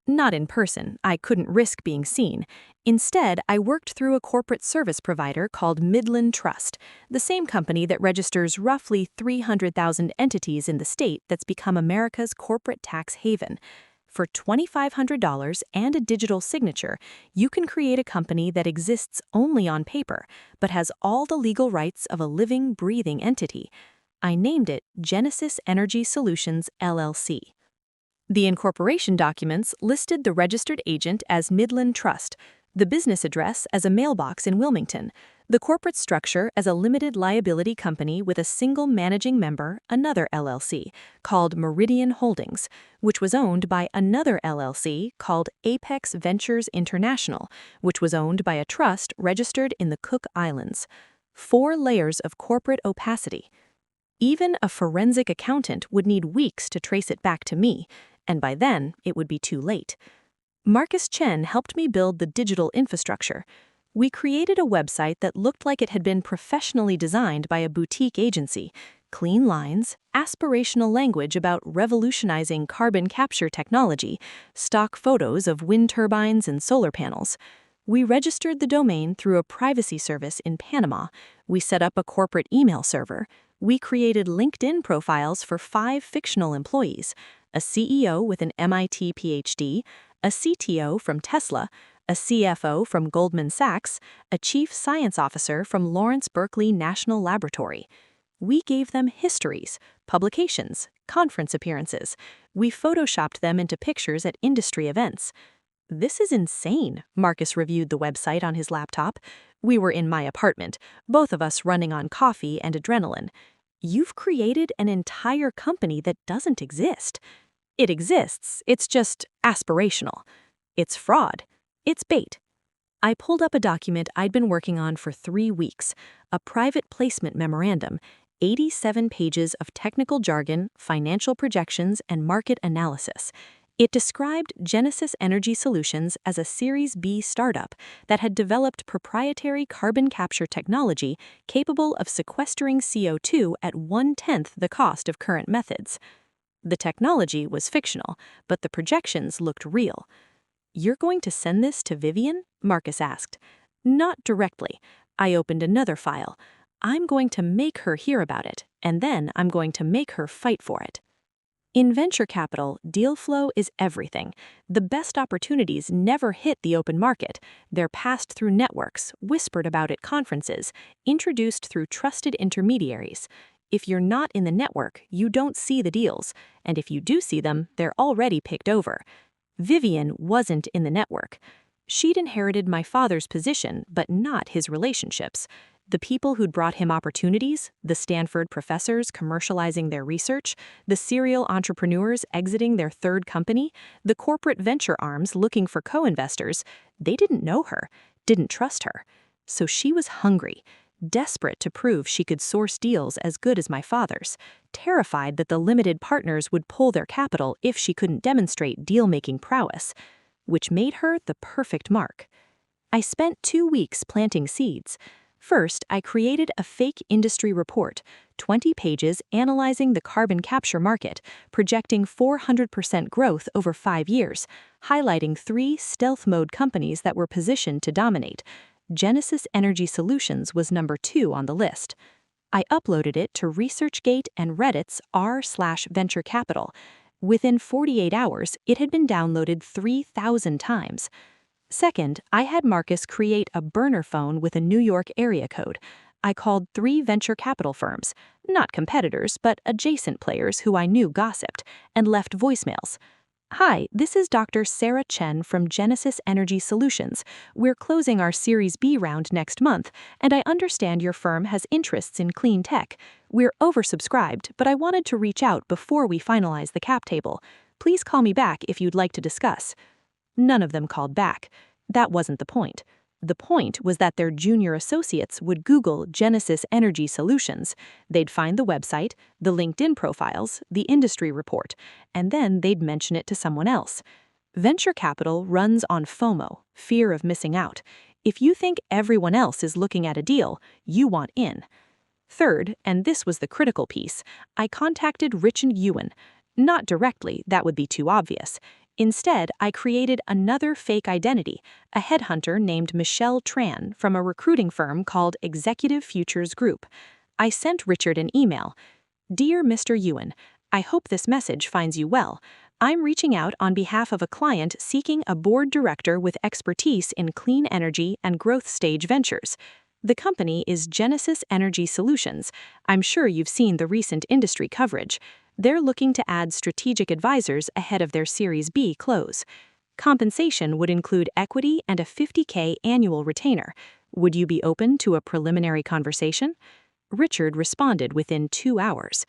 Not in person, I couldn't risk being seen. Instead, I worked through a corporate service provider called Midland Trust, the same company that registers roughly 300,000 entities in the state that's become America's corporate tax haven. For $2,500 and a digital signature, you can create a company that exists only on paper, but has all the legal rights of a living, breathing entity. I named it Genesis Energy Solutions, LLC. The incorporation documents listed the registered agent as Midland Trust, the business address as a mailbox in Wilmington, the corporate structure as a limited liability company with a single managing member, another LLC, called Meridian Holdings, which was owned by another LLC called Apex Ventures International, which was owned by a trust registered in the Cook Islands. 4 layers of corporate opacity. Even a forensic accountant would need weeks to trace it back to me, and by then it would be too late. Marcus Chen helped me build the digital infrastructure. We created a website that looked like it had been professionally designed by a boutique agency, clean lines, aspirational language about revolutionizing carbon capture technology, stock photos of wind turbines and solar panels. We registered the domain through a privacy service in Panama. We set up a corporate email server. We created LinkedIn profiles for 5 fictional employees: a CEO with an MIT PhD, a CTO from Tesla, a CFO from Goldman Sachs, a chief science officer from Lawrence Berkeley National Laboratory. We gave them histories, publications, conference appearances. We photoshopped them into pictures at industry events. "This is insane," Marcus reviewed the website on his laptop. We were in my apartment, both of us running on coffee and adrenaline. "You've created an entire company that doesn't exist." "It exists, it's just aspirational. It's fraud. It's bait." I pulled up a document I'd been working on for 3 weeks, a private placement memorandum, 87 pages of technical jargon, financial projections, and market analysis. It described Genesis Energy Solutions as a Series B startup that had developed proprietary carbon capture technology capable of sequestering CO2 at 1/10 the cost of current methods. The technology was fictional, but the projections looked real. "You're going to send this to Vivian?" Marcus asked. "Not directly." I opened another file. "I'm going to make her hear about it, and then I'm going to make her fight for it." In venture capital, deal flow is everything. The best opportunities never hit the open market. They're passed through networks, whispered about at conferences, introduced through trusted intermediaries. If you're not in the network, you don't see the deals, and if you do see them, they're already picked over. Vivian wasn't in the network. She'd inherited my father's position, but not his relationships. The people who'd brought him opportunities, the Stanford professors commercializing their research, the serial entrepreneurs exiting their third company, the corporate venture arms looking for co-investors, they didn't know her, didn't trust her. So she was hungry, desperate to prove she could source deals as good as my father's, terrified that the limited partners would pull their capital if she couldn't demonstrate deal-making prowess, which made her the perfect mark. I spent 2 weeks planting seeds. First, I created a fake industry report, 20 pages analyzing the carbon capture market, projecting 400% growth over 5 years, highlighting 3 stealth mode companies that were positioned to dominate. Genesis Energy Solutions was number 2 on the list. I uploaded it to ResearchGate and Reddit's r/venture capital. Within 48 hours, it had been downloaded 3,000 times. Second, I had Marcus create a burner phone with a New York area code. I called 3 venture capital firms, not competitors, but adjacent players who I knew gossiped, and left voicemails. "Hi, this is Dr. Sarah Chen from Genesis Energy Solutions. We're closing our Series B round next month, and I understand your firm has interests in clean tech. We're oversubscribed, but I wanted to reach out before we finalize the cap table. Please call me back if you'd like to discuss." None of them called back. That wasn't the point. The point was that their junior associates would Google Genesis Energy Solutions. They'd find the website, the LinkedIn profiles, the industry report, and then they'd mention it to someone else. Venture capital runs on FOMO, fear of missing out. If you think everyone else is looking at a deal, you want in. Third, and this was the critical piece, I contacted Richard Ewan. Not directly, that would be too obvious. Instead, I created another fake identity, a headhunter named Michelle Tran from a recruiting firm called Executive Futures Group. I sent Richard an email. "Dear Mr. Ewan, I hope this message finds you well. I'm reaching out on behalf of a client seeking a board director with expertise in clean energy and growth stage ventures. The company is Genesis Energy Solutions. I'm sure you've seen the recent industry coverage. They're looking to add strategic advisors ahead of their Series B close. Compensation would include equity and a $50K annual retainer. Would you be open to a preliminary conversation?" Richard responded within 2 hours.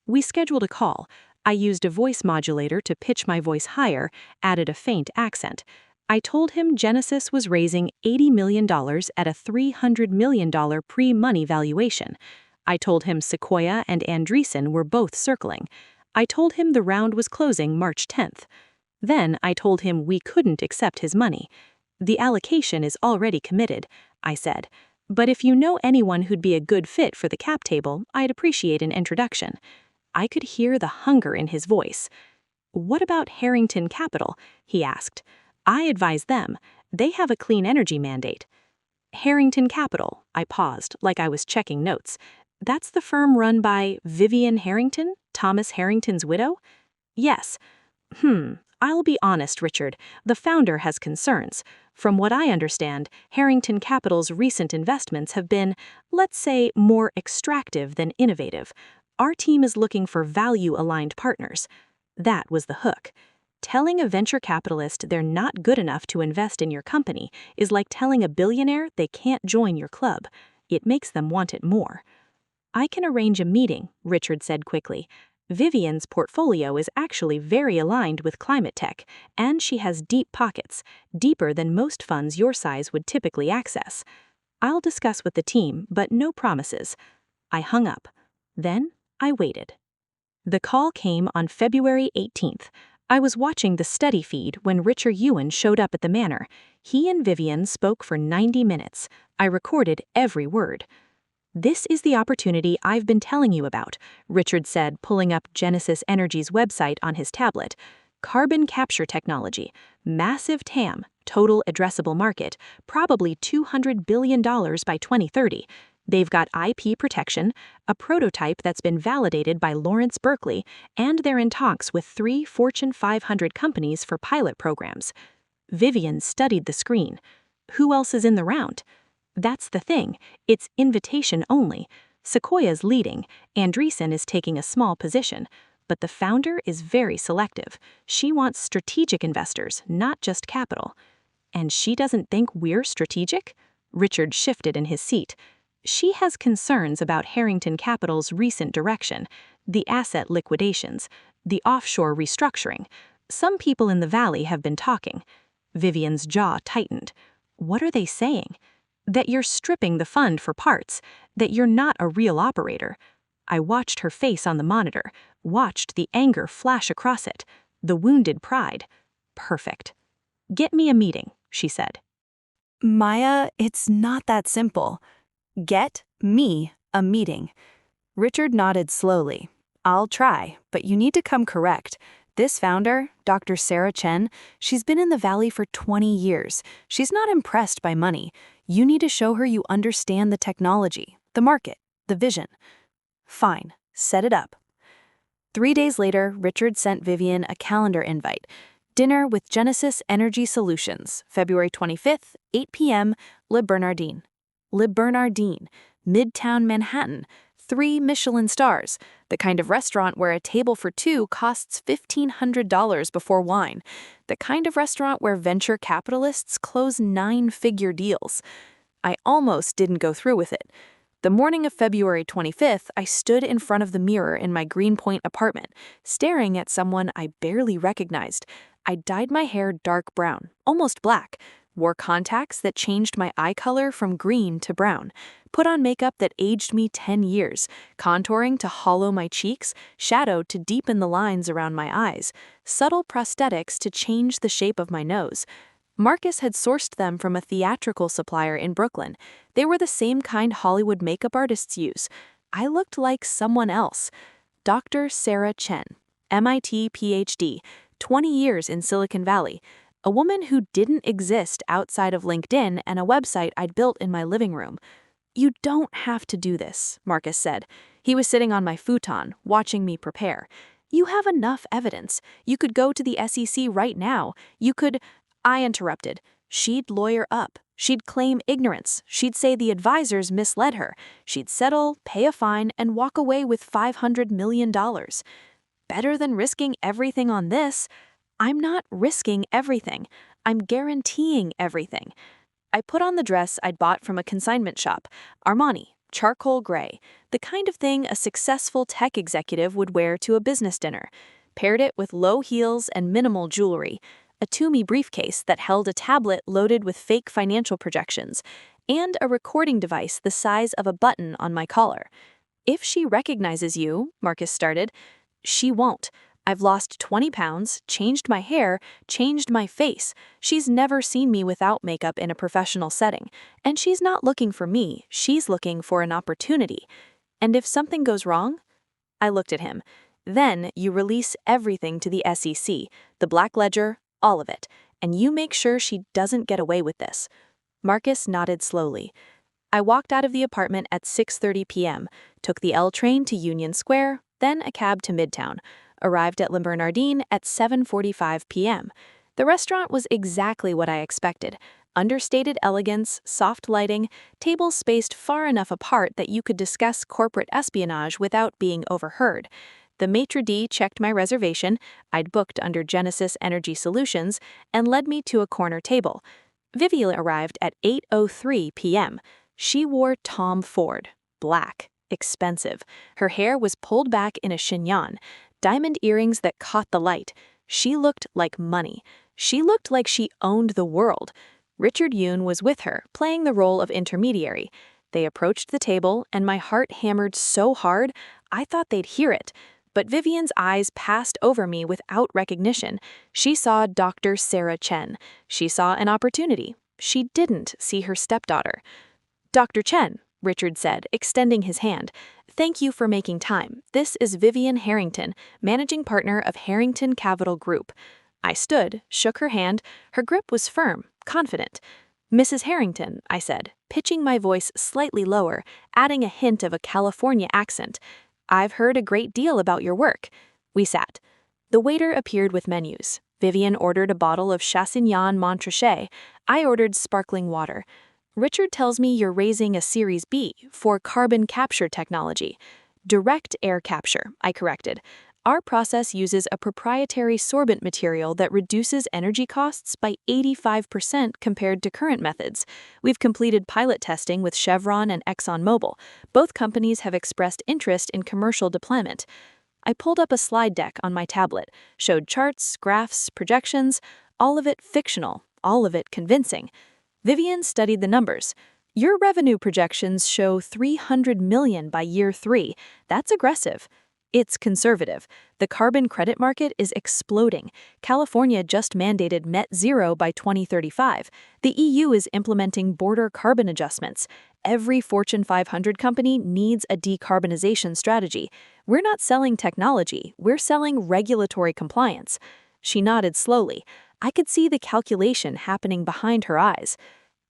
We scheduled a call. I used a voice modulator to pitch my voice higher, added a faint accent. I told him Genesis was raising $80 million at a $300 million pre-money valuation. I told him Sequoia and Andreessen were both circling. I told him the round was closing March 10th. Then I told him we couldn't accept his money. "The allocation is already committed," I said, But if you know anyone who'd be a good fit for the cap table, I'd appreciate an introduction." I could hear the hunger in his voice. "What about Harrington Capital?" he asked. "I advise them. They have a clean energy mandate." "Harrington Capital," I paused, like I was checking notes. "That's the firm run by Vivian Harrington, Thomas Harrington's widow?" "Yes." I'll be honest, Richard. The founder has concerns. From what I understand, Harrington Capital's recent investments have been, let's say, more extractive than innovative. Our team is looking for value-aligned partners." That was the hook. Telling a venture capitalist they're not good enough to invest in your company is like telling a billionaire they can't join your club. It makes them want it more. "I can arrange a meeting," Richard said quickly. "Vivian's portfolio is actually very aligned with climate tech, and she has deep pockets, deeper than most funds your size would typically access. I'll discuss with the team, but no promises." I hung up. Then I waited. The call came on February 18th. I was watching the study feed when Richard Ewan showed up at the manor. He and Vivian spoke for 90 minutes. I recorded every word. "This is the opportunity I've been telling you about," Richard said, pulling up Genesis Energy's website on his tablet. "Carbon capture technology, massive TAM, total addressable market, probably $200 billion by 2030. They've got IP protection, a prototype that's been validated by Lawrence Berkeley, and they're in talks with 3 Fortune 500 companies for pilot programs." Vivian studied the screen. "Who else is in the round?" "That's the thing. It's invitation only. Sequoia's leading. Andreessen is taking a small position. But the founder is very selective. She wants strategic investors, not just capital." "And she doesn't think we're strategic?" Richard shifted in his seat. "She has concerns about Harrington Capital's recent direction, the asset liquidations, the offshore restructuring. Some people in the valley have been talking." Vivian's jaw tightened. "What are they saying?" "That you're stripping the fund for parts, that you're not a real operator." I watched her face on the monitor, watched the anger flash across it, the wounded pride. "Perfect. Get me a meeting," she said. Maya, it's not that simple. Get me a meeting. Richard nodded slowly. "I'll try, but you need to come correct. This founder, Dr. Sarah Chen, she's been in the Valley for 20 years. She's not impressed by money. You need to show her you understand the technology, the market, the vision." "Fine, set it up." 3 days later, Richard sent Vivian a calendar invite. Dinner with Genesis Energy Solutions, February 25th, 8 p.m., Le Bernardin. Le Bernardin, Midtown Manhattan, 3 Michelin stars, the kind of restaurant where a table for 2 costs $1,500 before wine, the kind of restaurant where venture capitalists close 9-figure deals. I almost didn't go through with it. The morning of February 25th, I stood in front of the mirror in my Greenpoint apartment, staring at someone I barely recognized. I dyed my hair dark brown, almost black, wore contacts that changed my eye color from green to brown, put on makeup that aged me 10 years, contouring to hollow my cheeks, shadowed to deepen the lines around my eyes, subtle prosthetics to change the shape of my nose. Marcus had sourced them from a theatrical supplier in Brooklyn. They were the same kind Hollywood makeup artists use. I looked like someone else. Dr. Sarah Chen, MIT PhD, 20 years in Silicon Valley. A woman who didn't exist outside of LinkedIn and a website I'd built in my living room. "You don't have to do this," Marcus said. He was sitting on my futon, watching me prepare. "You have enough evidence. You could go to the SEC right now. You could—" I interrupted. "She'd lawyer up. She'd claim ignorance. She'd say the advisors misled her. She'd settle, pay a fine, and walk away with $500 million. Better than risking everything on this. I'm not risking everything. I'm guaranteeing everything." I put on the dress I'd bought from a consignment shop, Armani, charcoal gray, the kind of thing a successful tech executive would wear to a business dinner. Paired it with low heels and minimal jewelry, a Toomey briefcase that held a tablet loaded with fake financial projections, and a recording device the size of a button on my collar. "If she recognizes you," Marcus started. "She won't. I've lost 20 pounds, changed my hair, changed my face. She's never seen me without makeup in a professional setting. And she's not looking for me, she's looking for an opportunity. And if something goes wrong? I looked at him. Then you release everything to the SEC, the Black Ledger, all of it. And you make sure she doesn't get away with this. Marcus nodded slowly. I walked out of the apartment at 6:30 p.m., took the L train to Union Square, then a cab to Midtown, arrived at Le Bernardin at 7:45 p.m. The restaurant was exactly what I expected. Understated elegance, soft lighting, tables spaced far enough apart that you could discuss corporate espionage without being overheard. The maitre d' checked my reservation, I'd booked under Genesis Energy Solutions, and led me to a corner table. Vivian arrived at 8:03 p.m. She wore Tom Ford, black, expensive. Her hair was pulled back in a chignon, diamond earrings that caught the light. She looked like money. She looked like she owned the world. Richard Yoon was with her, playing the role of intermediary. They approached the table, and my heart hammered so hard, I thought they'd hear it. But Vivian's eyes passed over me without recognition. She saw Dr. Sarah Chen. She saw an opportunity. She didn't see her stepdaughter. Dr. Chen, Richard said, extending his hand. Thank you for making time. This is Vivian Harrington, managing partner of Harrington Capital Group. I stood, shook her hand. Her grip was firm, confident. Mrs. Harrington, I said, pitching my voice slightly lower, adding a hint of a California accent. I've heard a great deal about your work. We sat. The waiter appeared with menus. Vivian ordered a bottle of Chassignon Montrachet. I ordered sparkling water. Richard tells me you're raising a Series B for carbon capture technology. Direct air capture, I corrected. Our process uses a proprietary sorbent material that reduces energy costs by 85% compared to current methods. We've completed pilot testing with Chevron and ExxonMobil. Both companies have expressed interest in commercial deployment. I pulled up a slide deck on my tablet, showed charts, graphs, projections, all of it fictional, all of it convincing. Vivian studied the numbers. Your revenue projections show $300 million by year 3. That's aggressive. It's conservative. The carbon credit market is exploding. California just mandated net zero by 2035. The EU is implementing border carbon adjustments. Every Fortune 500 company needs a decarbonization strategy. We're not selling technology, we're selling regulatory compliance. She nodded slowly. I could see the calculation happening behind her eyes.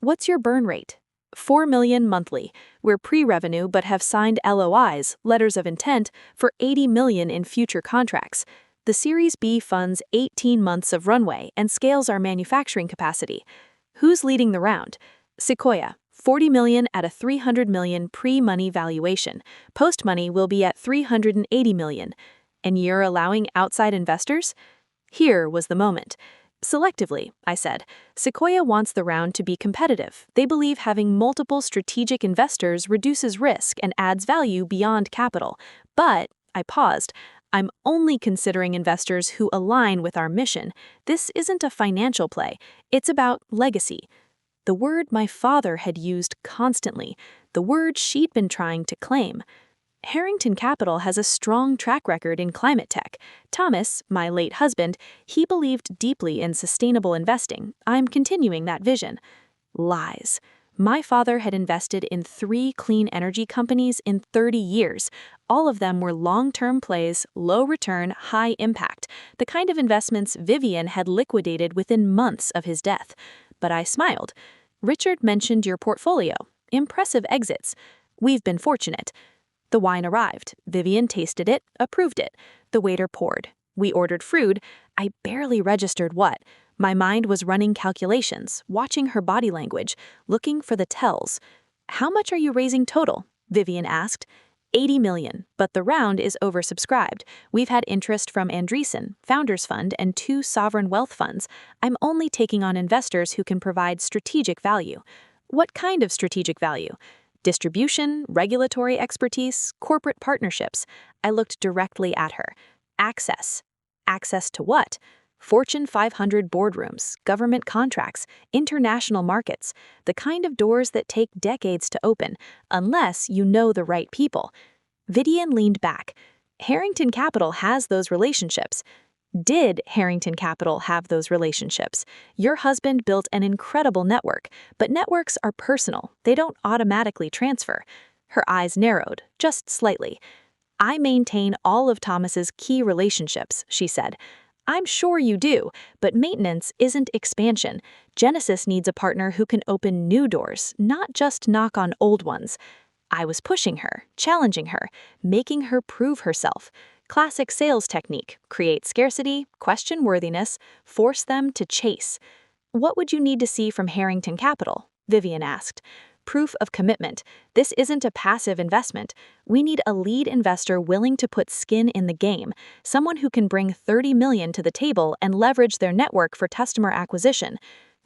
What's your burn rate? $4 million monthly. We're pre-revenue but have signed LOIs, letters of intent, for $80 million in future contracts. The Series B funds 18 months of runway and scales our manufacturing capacity. Who's leading the round? Sequoia, $40 million at a $300 million pre-money valuation. Post-money will be at $380 million. And you're allowing outside investors? Here was the moment. Selectively, I said. Sequoia wants the round to be competitive. They believe having multiple strategic investors reduces risk and adds value beyond capital. But, I paused, I'm only considering investors who align with our mission. This isn't a financial play. It's about legacy. The word my father had used constantly, the word she'd been trying to claim. Harrington Capital has a strong track record in climate tech. Thomas, my late husband, he believed deeply in sustainable investing. I'm continuing that vision. Lies. My father had invested in 3 clean energy companies in 30 years. All of them were long-term plays, low return, high impact, the kind of investments Vivian had liquidated within months of his death. But I smiled. Richard mentioned your portfolio. Impressive exits. We've been fortunate. The wine arrived. Vivian tasted it, approved it. The waiter poured. We ordered fruit. I barely registered what. My mind was running calculations, watching her body language, looking for the tells. How much are you raising total? Vivian asked. $80 million, but the round is oversubscribed. We've had interest from Andreessen, Founders Fund, and 2 sovereign wealth funds. I'm only taking on investors who can provide strategic value. What kind of strategic value? Distribution, regulatory expertise, corporate partnerships. I looked directly at her. Access. Access to what? Fortune 500 boardrooms, government contracts, international markets, the kind of doors that take decades to open, unless you know the right people. Vivian leaned back. Harrington Capital has those relationships. Did Harrington Capital have those relationships? Your husband built an incredible network, but networks are personal. They don't automatically transfer. Her eyes narrowed, just slightly. I maintain all of Thomas's key relationships, she said. I'm sure you do, but maintenance isn't expansion. Genesis needs a partner who can open new doors, not just knock on old ones. I was pushing her, challenging her, making her prove herself. Classic sales technique: create scarcity, question worthiness, force them to chase. What would you need to see from Harrington Capital? Vivian asked. Proof of commitment. This isn't a passive investment. We need a lead investor willing to put skin in the game, someone who can bring $30 million to the table and leverage their network for customer acquisition.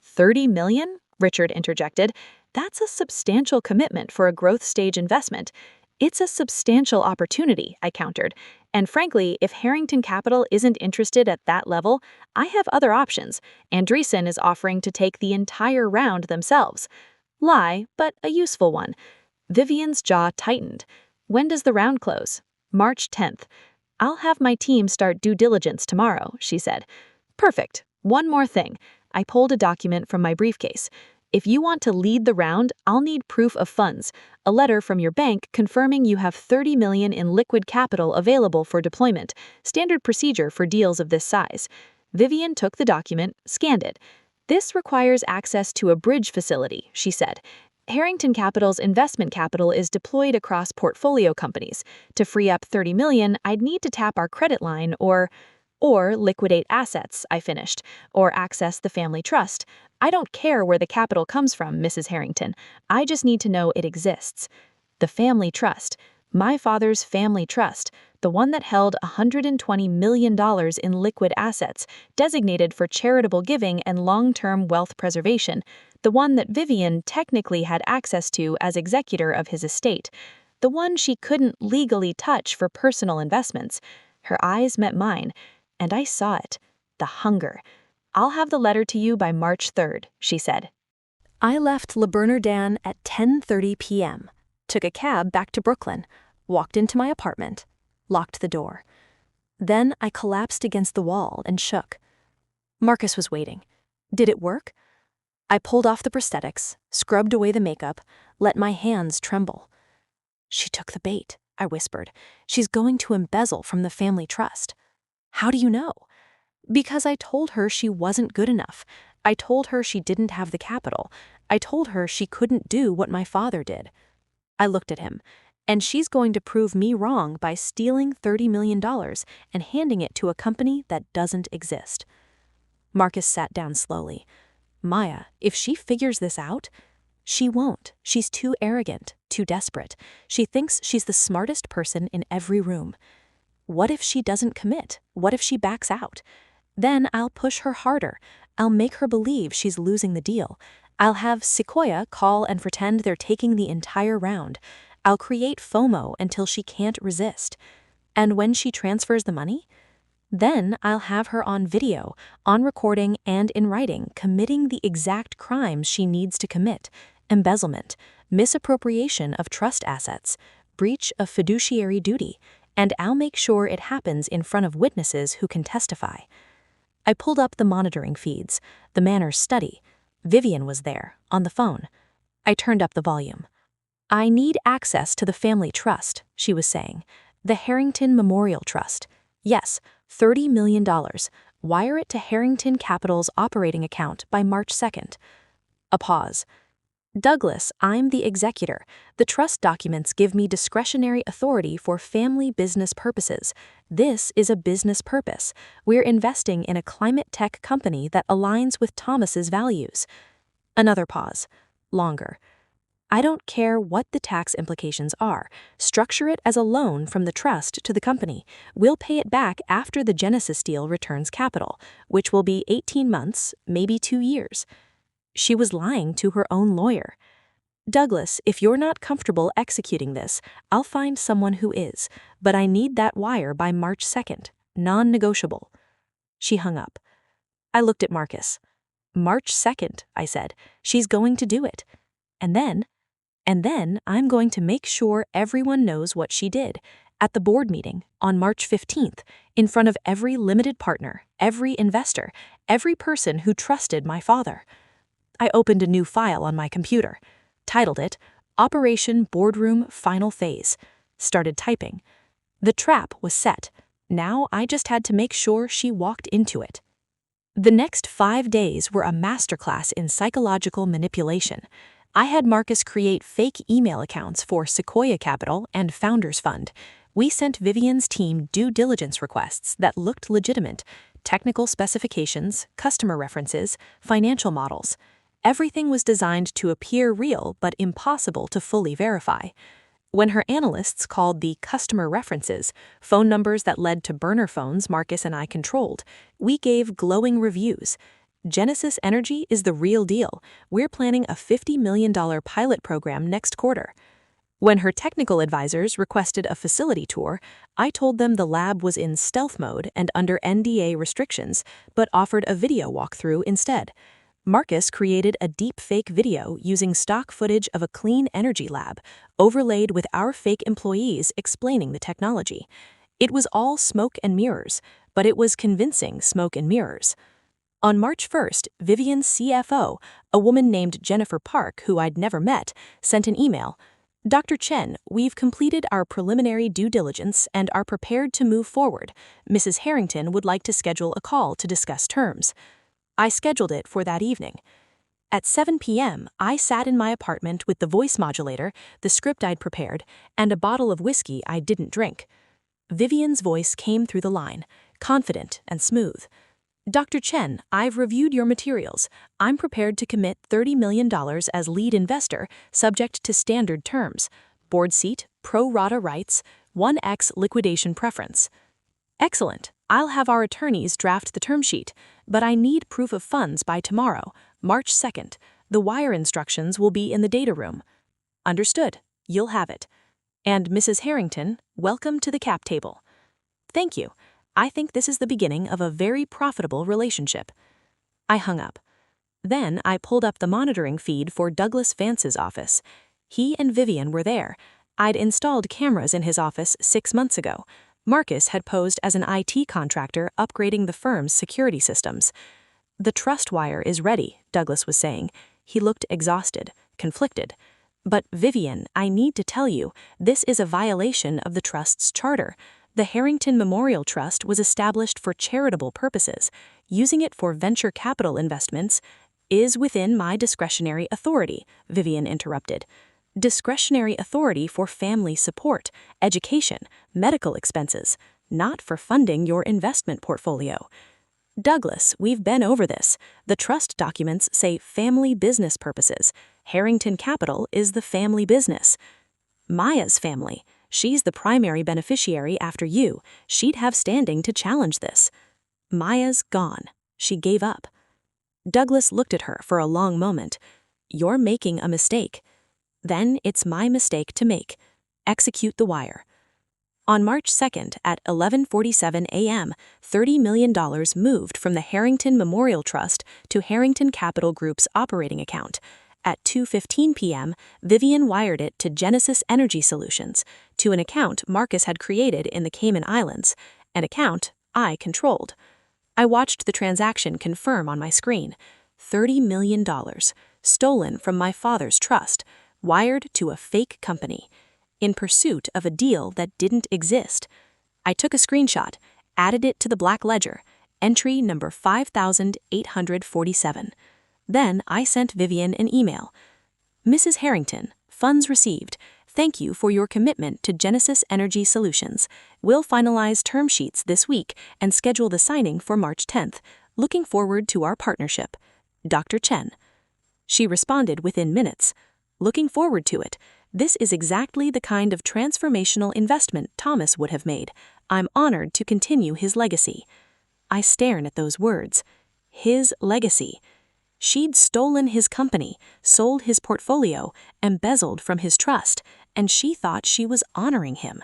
$30 million? Richard interjected. That's a substantial commitment for a growth stage investment. It's a substantial opportunity, I countered. And frankly, if Harrington Capital isn't interested at that level, I have other options. Andreessen is offering to take the entire round themselves. Lie, but a useful one. Vivian's jaw tightened. When does the round close? March 10th. I'll have my team start due diligence tomorrow, she said. Perfect. One more thing. I pulled a document from my briefcase. If you want to lead the round, I'll need proof of funds, a letter from your bank confirming you have $30 million in liquid capital available for deployment, standard procedure for deals of this size. Vivian took the document, scanned it. This requires access to a bridge facility, she said. Harrington Capital's investment capital is deployed across portfolio companies. To free up $30 million, I'd need to tap our credit line or liquidate assets, I finished, or access the family trust. I don't care where the capital comes from, Mrs. Harrington. I just need to know it exists. The family trust. My father's family trust, the one that held $120 million in liquid assets, designated for charitable giving and long-term wealth preservation, the one that Vivian technically had access to as executor of his estate, the one she couldn't legally touch for personal investments. Her eyes met mine, and I saw it, the hunger. I'll have the letter to you by March 3rd, she said. I left Le Bernardin at 10:30 p.m., took a cab back to Brooklyn, walked into my apartment, locked the door. Then I collapsed against the wall and shook. Marcus was waiting. Did it work? I pulled off the prosthetics, scrubbed away the makeup, let my hands tremble. She took the bait, I whispered. She's going to embezzle from the family trust. How do you know? Because I told her she wasn't good enough. I told her she didn't have the capital. I told her she couldn't do what my father did. I looked at him. And she's going to prove me wrong by stealing $30 million and handing it to a company that doesn't exist. Marcus sat down slowly. Maya, if she figures this out, she won't. She's too arrogant, too desperate. She thinks she's the smartest person in every room. What if she doesn't commit? What if she backs out? Then I'll push her harder. I'll make her believe she's losing the deal. I'll have Sequoia call and pretend they're taking the entire round. I'll create FOMO until she can't resist. And when she transfers the money, then I'll have her on video, on recording and in writing, committing the exact crimes she needs to commit: embezzlement, misappropriation of trust assets, breach of fiduciary duty, and I'll make sure it happens in front of witnesses who can testify. I pulled up the monitoring feeds, the Manners study. Vivian was there, on the phone. I turned up the volume. I need access to the family trust, she was saying. The Harrington Memorial Trust. Yes, $30 million. Wire it to Harrington Capital's operating account by March 2nd. A pause. Douglas, I'm the executor. The trust documents give me discretionary authority for family business purposes. This is a business purpose. We're investing in a climate tech company that aligns with Thomas's values. Another pause. Longer. I don't care what the tax implications are. Structure it as a loan from the trust to the company. We'll pay it back after the Genesis deal returns capital, which will be 18 months, maybe 2 years. She was lying to her own lawyer. Douglas, if you're not comfortable executing this, I'll find someone who is, but I need that wire by March 2nd, non-negotiable. She hung up. I looked at Marcus. March 2nd, I said. She's going to do it. And then I'm going to make sure everyone knows what she did. At the board meeting on March 15th, in front of every limited partner, every investor, every person who trusted my father. I opened a new file on my computer, titled it Operation Boardroom Final Phase, started typing. The trap was set. Now I just had to make sure she walked into it. The next 5 days were a masterclass in psychological manipulation. I had Marcus create fake email accounts for Sequoia Capital and Founders Fund. We sent Vivian's team due diligence requests that looked legitimate, technical specifications, customer references, financial models. Everything was designed to appear real but impossible to fully verify. When her analysts called the customer references, phone numbers that led to burner phones Marcus and I controlled, we gave glowing reviews. Genesis Energy is the real deal. We're planning a $50 million pilot program next quarter. When her technical advisors requested a facility tour, I told them the lab was in stealth mode and under NDA restrictions, but offered a video walkthrough instead. Marcus created a deep fake video using stock footage of a clean energy lab, overlaid with our fake employees explaining the technology. It was all smoke and mirrors, but it was convincing smoke and mirrors. On March 1st, Vivian's CFO, a woman named Jennifer Park, who I'd never met, sent an email. Dr. Chen, we've completed our preliminary due diligence and are prepared to move forward. Mrs. Harrington would like to schedule a call to discuss terms. I scheduled it for that evening. At 7 p.m., I sat in my apartment with the voice modulator, the script I'd prepared, and a bottle of whiskey I didn't drink. Vivian's voice came through the line, confident and smooth. Dr. Chen, I've reviewed your materials. I'm prepared to commit $30 million as lead investor, subject to standard terms. Board seat, pro rata rights, 1x liquidation preference. Excellent. I'll have our attorneys draft the term sheet, but I need proof of funds by tomorrow, March 2nd. The wire instructions will be in the data room. Understood. You'll have it. And Mrs. Harrington, welcome to the cap table. Thank you. I think this is the beginning of a very profitable relationship. I hung up. Then I pulled up the monitoring feed for Douglas Vance's office. He and Vivian were there. I'd installed cameras in his office 6 months ago. Marcus had posed as an IT contractor upgrading the firm's security systems. The trust wire is ready, Douglas was saying. He looked exhausted, conflicted. But Vivian, I need to tell you, this is a violation of the trust's charter. The Harrington Memorial Trust was established for charitable purposes. Using it for venture capital investments is within my discretionary authority, Vivian interrupted. Discretionary authority for family support, education, medical expenses, not for funding your investment portfolio. Douglas, we've been over this. The trust documents say family business purposes. Harrington Capital is the family business. Maya's family. She's the primary beneficiary after you. She'd have standing to challenge this. Maya's gone. She gave up. Douglas looked at her for a long moment. You're making a mistake. Then it's my mistake to make. Execute the wire. On March 2nd at 11:47 a.m., $30 million moved from the Harrington Memorial Trust to Harrington Capital Group's operating account. At 2:15 p.m., Vivian wired it to Genesis Energy Solutions, to an account Marcus had created in the Cayman Islands, an account I controlled. I watched the transaction confirm on my screen. $30 million, stolen from my father's trust, wired to a fake company, in pursuit of a deal that didn't exist. I took a screenshot, added it to the Black Ledger, entry number 5847. Then I sent Vivian an email. Mrs. Harrington, funds received. Thank you for your commitment to Genesis Energy Solutions. We'll finalize term sheets this week and schedule the signing for March 10th. Looking forward to our partnership. Dr. Chen. She responded within minutes. Looking forward to it. This is exactly the kind of transformational investment Thomas would have made. I'm honored to continue his legacy. I stared at those words. His legacy. She'd stolen his company, sold his portfolio, embezzled from his trust, and she thought she was honoring him.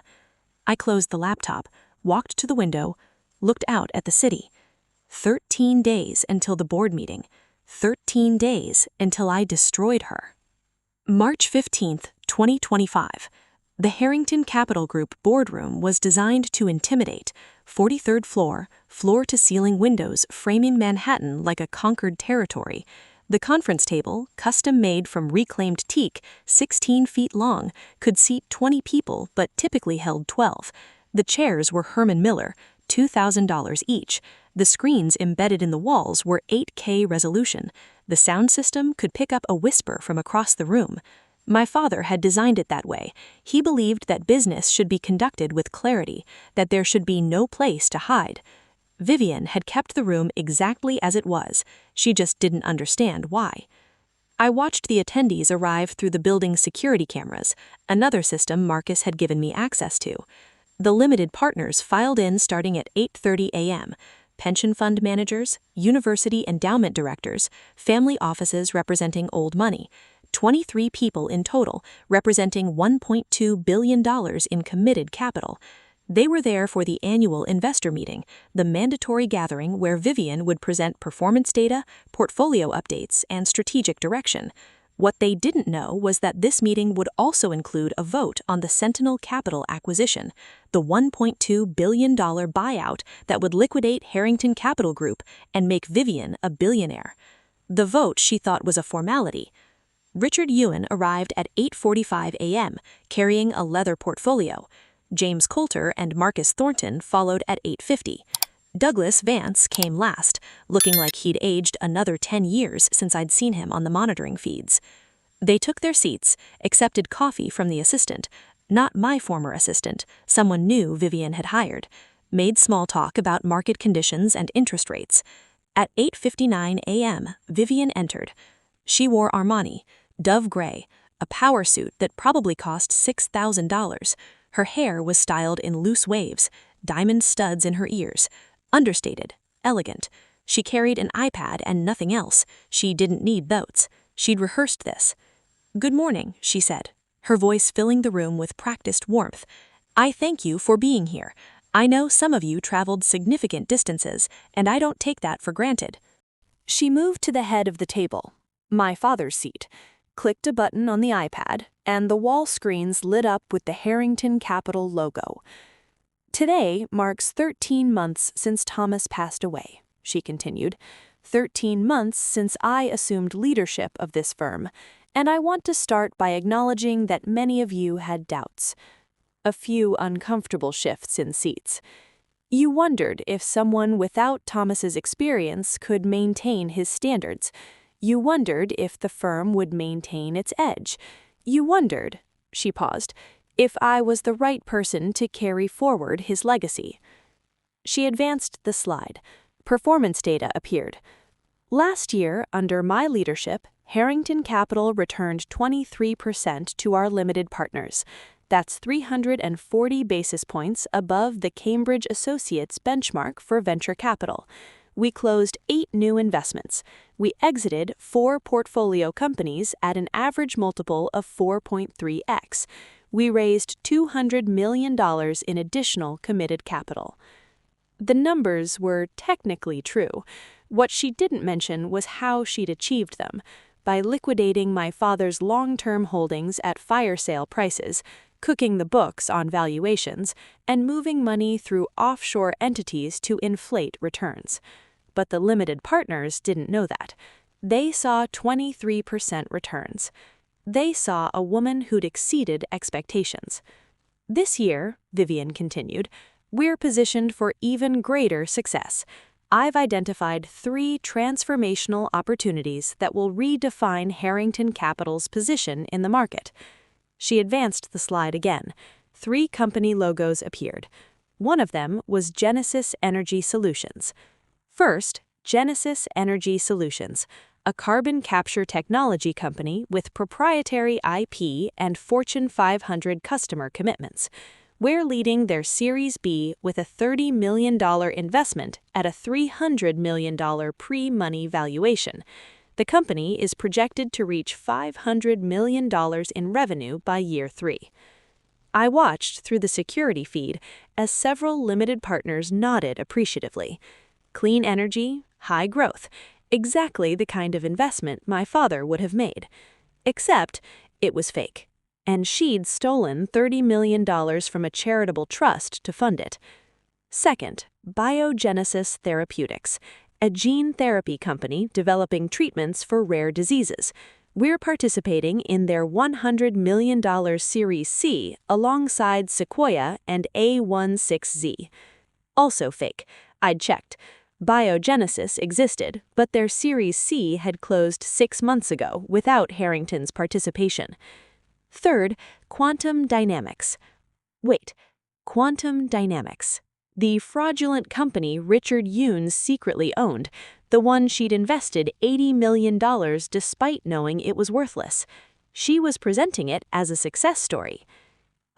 I closed the laptop, walked to the window, looked out at the city. 13 days until the board meeting. 13 days until I destroyed her. March 15th, 2025. The Harrington Capital Group boardroom was designed to intimidate. 43rd floor, floor-to-ceiling windows framing Manhattan like a conquered territory. The conference table, custom-made from reclaimed teak, 16 feet long, could seat 20 people but typically held 12. The chairs were Herman Miller, $2,000 each. The screens embedded in the walls were 8K resolution. The sound system could pick up a whisper from across the room. My father had designed it that way. He believed that business should be conducted with clarity, that there should be no place to hide. Vivian had kept the room exactly as it was. She just didn't understand why. I watched the attendees arrive through the building's security cameras, another system Marcus had given me access to. The limited partners filed in starting at 8:30 a.m. Pension fund managers, university endowment directors, family offices representing old money. 23 people in total, representing $1.2 billion in committed capital. They were there for the annual investor meeting, the mandatory gathering where Vivian would present performance data, portfolio updates, and strategic direction. What they didn't know was that this meeting would also include a vote on the Sentinel Capital acquisition, the $1.2 billion buyout that would liquidate Harrington Capital Group and make Vivian a billionaire. The vote she thought was a formality. Richard Ewan arrived at 8:45 a.m., carrying a leather portfolio. James Coulter and Marcus Thornton followed at 8:50. Douglas Vance came last, looking like he'd aged another 10 years since I'd seen him on the monitoring feeds. They took their seats, accepted coffee from the assistant, not my former assistant, someone new Vivian had hired, made small talk about market conditions and interest rates. At 8:59 a.m., Vivian entered. She wore Armani, dove gray, a power suit that probably cost $6,000. Her hair was styled in loose waves, diamond studs in her ears. Understated, elegant. She carried an iPad and nothing else. She didn't need those. She'd rehearsed this. "Good morning," she said, her voice filling the room with practiced warmth. "I thank you for being here. I know some of you traveled significant distances, and I don't take that for granted." She moved to the head of the table, my father's seat, clicked a button on the iPad, and the wall screens lit up with the Harrington Capital logo. "Today marks 13 months since Thomas passed away," she continued. 13 months since I assumed leadership of this firm, and I want to start by acknowledging that many of you had doubts. A few uncomfortable shifts in seats. You wondered if someone without Thomas's experience could maintain his standards. You wondered if the firm would maintain its edge. You wondered, she paused, if I was the right person to carry forward his legacy. She advanced the slide. Performance data appeared. Last year, under my leadership, Harrington Capital returned 23% to our limited partners. That's 340 basis points above the Cambridge Associates benchmark for venture capital. We closed 8 new investments. We exited 4 portfolio companies at an average multiple of 4.3x. We raised $200 million in additional committed capital. The numbers were technically true. What she didn't mention was how she'd achieved them, by liquidating my father's long-term holdings at fire sale prices, cooking the books on valuations, and moving money through offshore entities to inflate returns. But the limited partners didn't know that. They saw 23% returns. They saw a woman who'd exceeded expectations. This year, Vivian continued, we're positioned for even greater success. I've identified 3 transformational opportunities that will redefine Harrington Capital's position in the market. She advanced the slide again. 3 company logos appeared. One of them was Genesis Energy Solutions. First, Genesis Energy Solutions, a carbon capture technology company with proprietary IP and Fortune 500 customer commitments. We're leading their Series B with a $30 million investment at a $300 million pre-money valuation. The company is projected to reach $500 million in revenue by year 3. I watched through the security feed as several limited partners nodded appreciatively. Clean energy, high growth, exactly the kind of investment my father would have made. Except it was fake. and she'd stolen $30 million from a charitable trust to fund it. Second, Biogenesis Therapeutics, a gene therapy company developing treatments for rare diseases. We're participating in their $100 million Series C alongside Sequoia and A16Z. Also fake. I'd checked. Biogenesis existed, but their Series C had closed 6 months ago without Harrington's participation. Third, Quantum Dynamics. Wait, Quantum Dynamics. The fraudulent company Richard Yoon secretly owned, the one she'd invested $80 million despite knowing it was worthless. She was presenting it as a success story.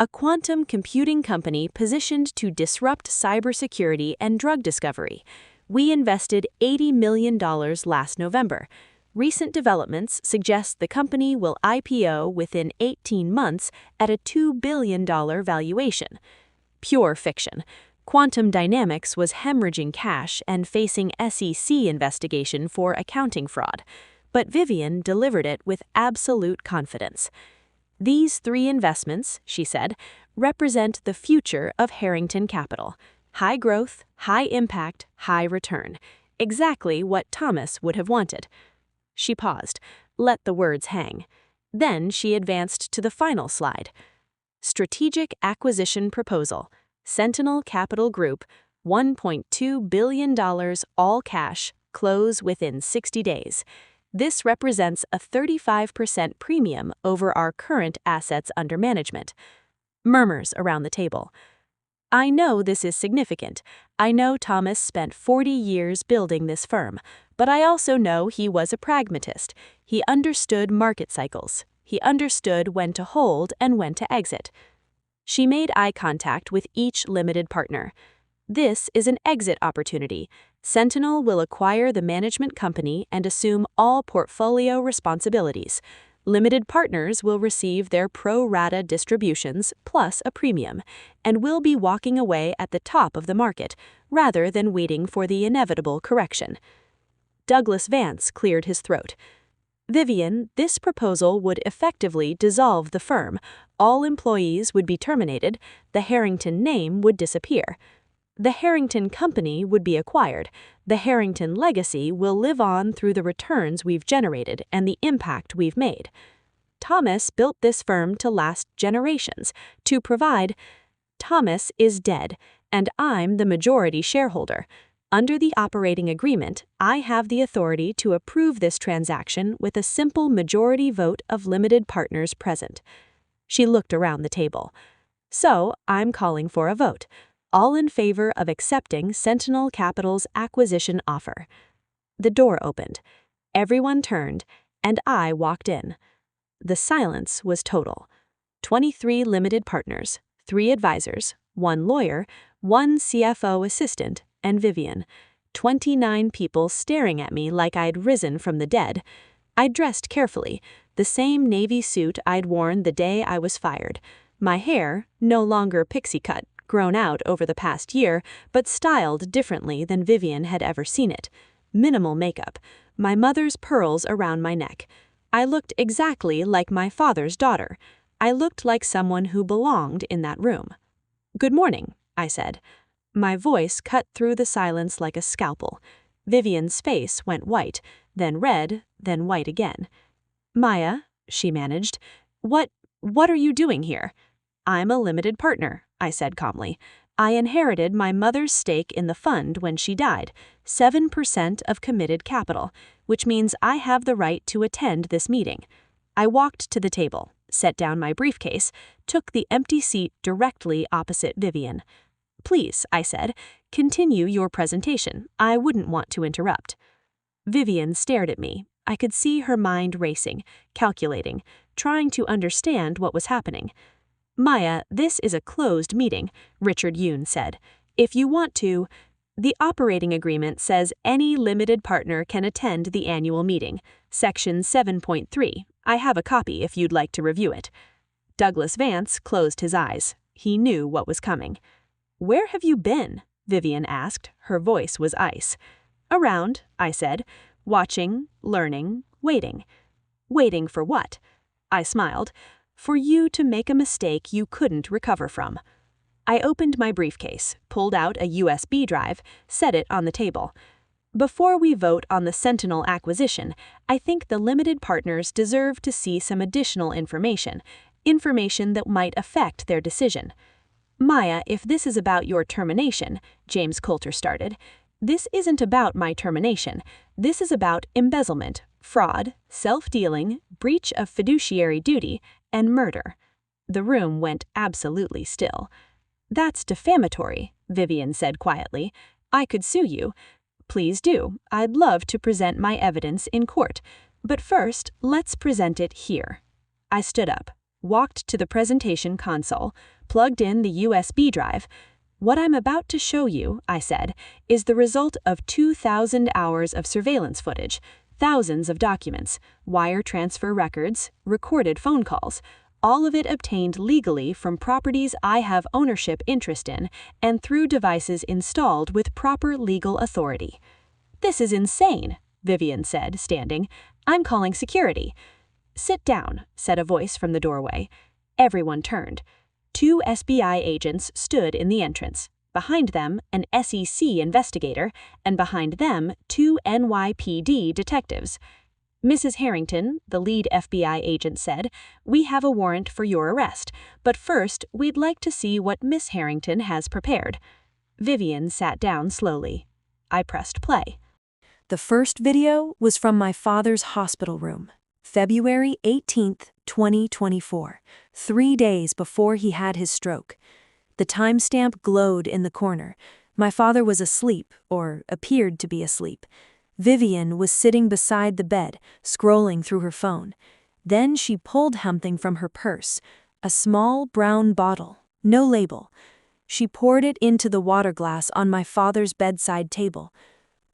A quantum computing company positioned to disrupt cybersecurity and drug discovery. We invested $80 million last November. Recent developments suggest the company will IPO within 18 months at a $2 billion valuation. Pure fiction. Quantum Dynamics was hemorrhaging cash and facing SEC investigation for accounting fraud, but Vivian delivered it with absolute confidence. These 3 investments, she said, represent the future of Harrington Capital. High growth, high impact, high return. Exactly what Thomas would have wanted. She paused, let the words hang. Then she advanced to the final slide. Strategic Acquisition Proposal. Sentinel Capital Group, $1.2 billion all cash, close within 60 days. This represents a 35% premium over our current assets under management. Murmurs around the table. I know this is significant. I know Thomas spent 40 years building this firm, but I also know he was a pragmatist. He understood market cycles. He understood when to hold and when to exit. She made eye contact with each limited partner. This is an exit opportunity. Sentinel will acquire the management company and assume all portfolio responsibilities. Limited partners will receive their pro rata distributions plus a premium, and will be walking away at the top of the market, rather than waiting for the inevitable correction. Douglas Vance cleared his throat. Vivian, this proposal would effectively dissolve the firm. All employees would be terminated, the Harrington name would disappear. The Harrington company would be acquired. The Harrington legacy will live on through the returns we've generated and the impact we've made. Thomas built this firm to last generations, to provide. Thomas is dead, and I'm the majority shareholder. Under the operating agreement, I have the authority to approve this transaction with a simple majority vote of limited partners present. She looked around the table. So, I'm calling for a vote. All in favor of accepting Sentinel Capital's acquisition offer. The door opened. Everyone turned, and I walked in. The silence was total. 23 limited partners, 3 advisors, 1 lawyer, 1 CFO assistant, and Vivian. 29 people staring at me like I'd risen from the dead. I'd dressed carefully, the same navy suit I'd worn the day I was fired. My hair, no longer pixie cut, grown out over the past year, but styled differently than Vivian had ever seen it. Minimal makeup, my mother's pearls around my neck. I looked exactly like my father's daughter. I looked like someone who belonged in that room. "Good morning," I said. My voice cut through the silence like a scalpel. Vivian's face went white, then red, then white again. "Maya," she managed, what are you doing here?" "I'm a limited partner," I said calmly. "I inherited my mother's stake in the fund when she died, 7% of committed capital, which means I have the right to attend this meeting." I walked to the table, set down my briefcase, took the empty seat directly opposite Vivian. "Please," I said, "continue your presentation. I wouldn't want to interrupt." Vivian stared at me. I could see her mind racing, calculating, trying to understand what was happening. "Maya, this is a closed meeting," Richard Yoon said. "If you want to, the operating agreement says any limited partner can attend the annual meeting. Section 7.3. I have a copy if you'd like to review it." Douglas Vance closed his eyes. He knew what was coming. "Where have you been?" Vivian asked. Her voice was ice. "Around," I said. "Watching, learning, waiting." "Waiting for what?" I smiled. for you to make a mistake you couldn't recover from. I opened my briefcase, pulled out a USB drive, set it on the table. Before we vote on the Sentinel acquisition, I think the limited partners deserve to see some additional information that might affect their decision. Maya, if this is about your termination, James Coulter started, this isn't about my termination. This is about embezzlement, fraud, self-dealing, breach of fiduciary duty, and murder. The room went absolutely still. That's defamatory, Vivian said quietly. I could sue you. Please do. I'd love to present my evidence in court. But first, let's present it here. I stood up, walked to the presentation console, plugged in the USB drive. What I'm about to show you, I said, is the result of 2,000 hours of surveillance footage, thousands of documents, wire transfer records, recorded phone calls, all of it obtained legally from properties I have ownership interest in and through devices installed with proper legal authority. This is insane, Vivian said, standing. I'm calling security. Sit down, said a voice from the doorway. Everyone turned. 2 SBI agents stood in the entrance. Behind them, an SEC investigator, and behind them, 2 NYPD detectives. Mrs. Harrington, the lead FBI agent said, we have a warrant for your arrest, but first we'd like to see what Miss Harrington has prepared. Vivian sat down slowly. I pressed play. The first video was from my father's hospital room, February 18th, 2024, 3 days before he had his stroke. The timestamp glowed in the corner. My father was asleep, or appeared to be asleep. Vivian was sitting beside the bed, scrolling through her phone. Then she pulled something from her purse, a small brown bottle, no label. She poured it into the water glass on my father's bedside table.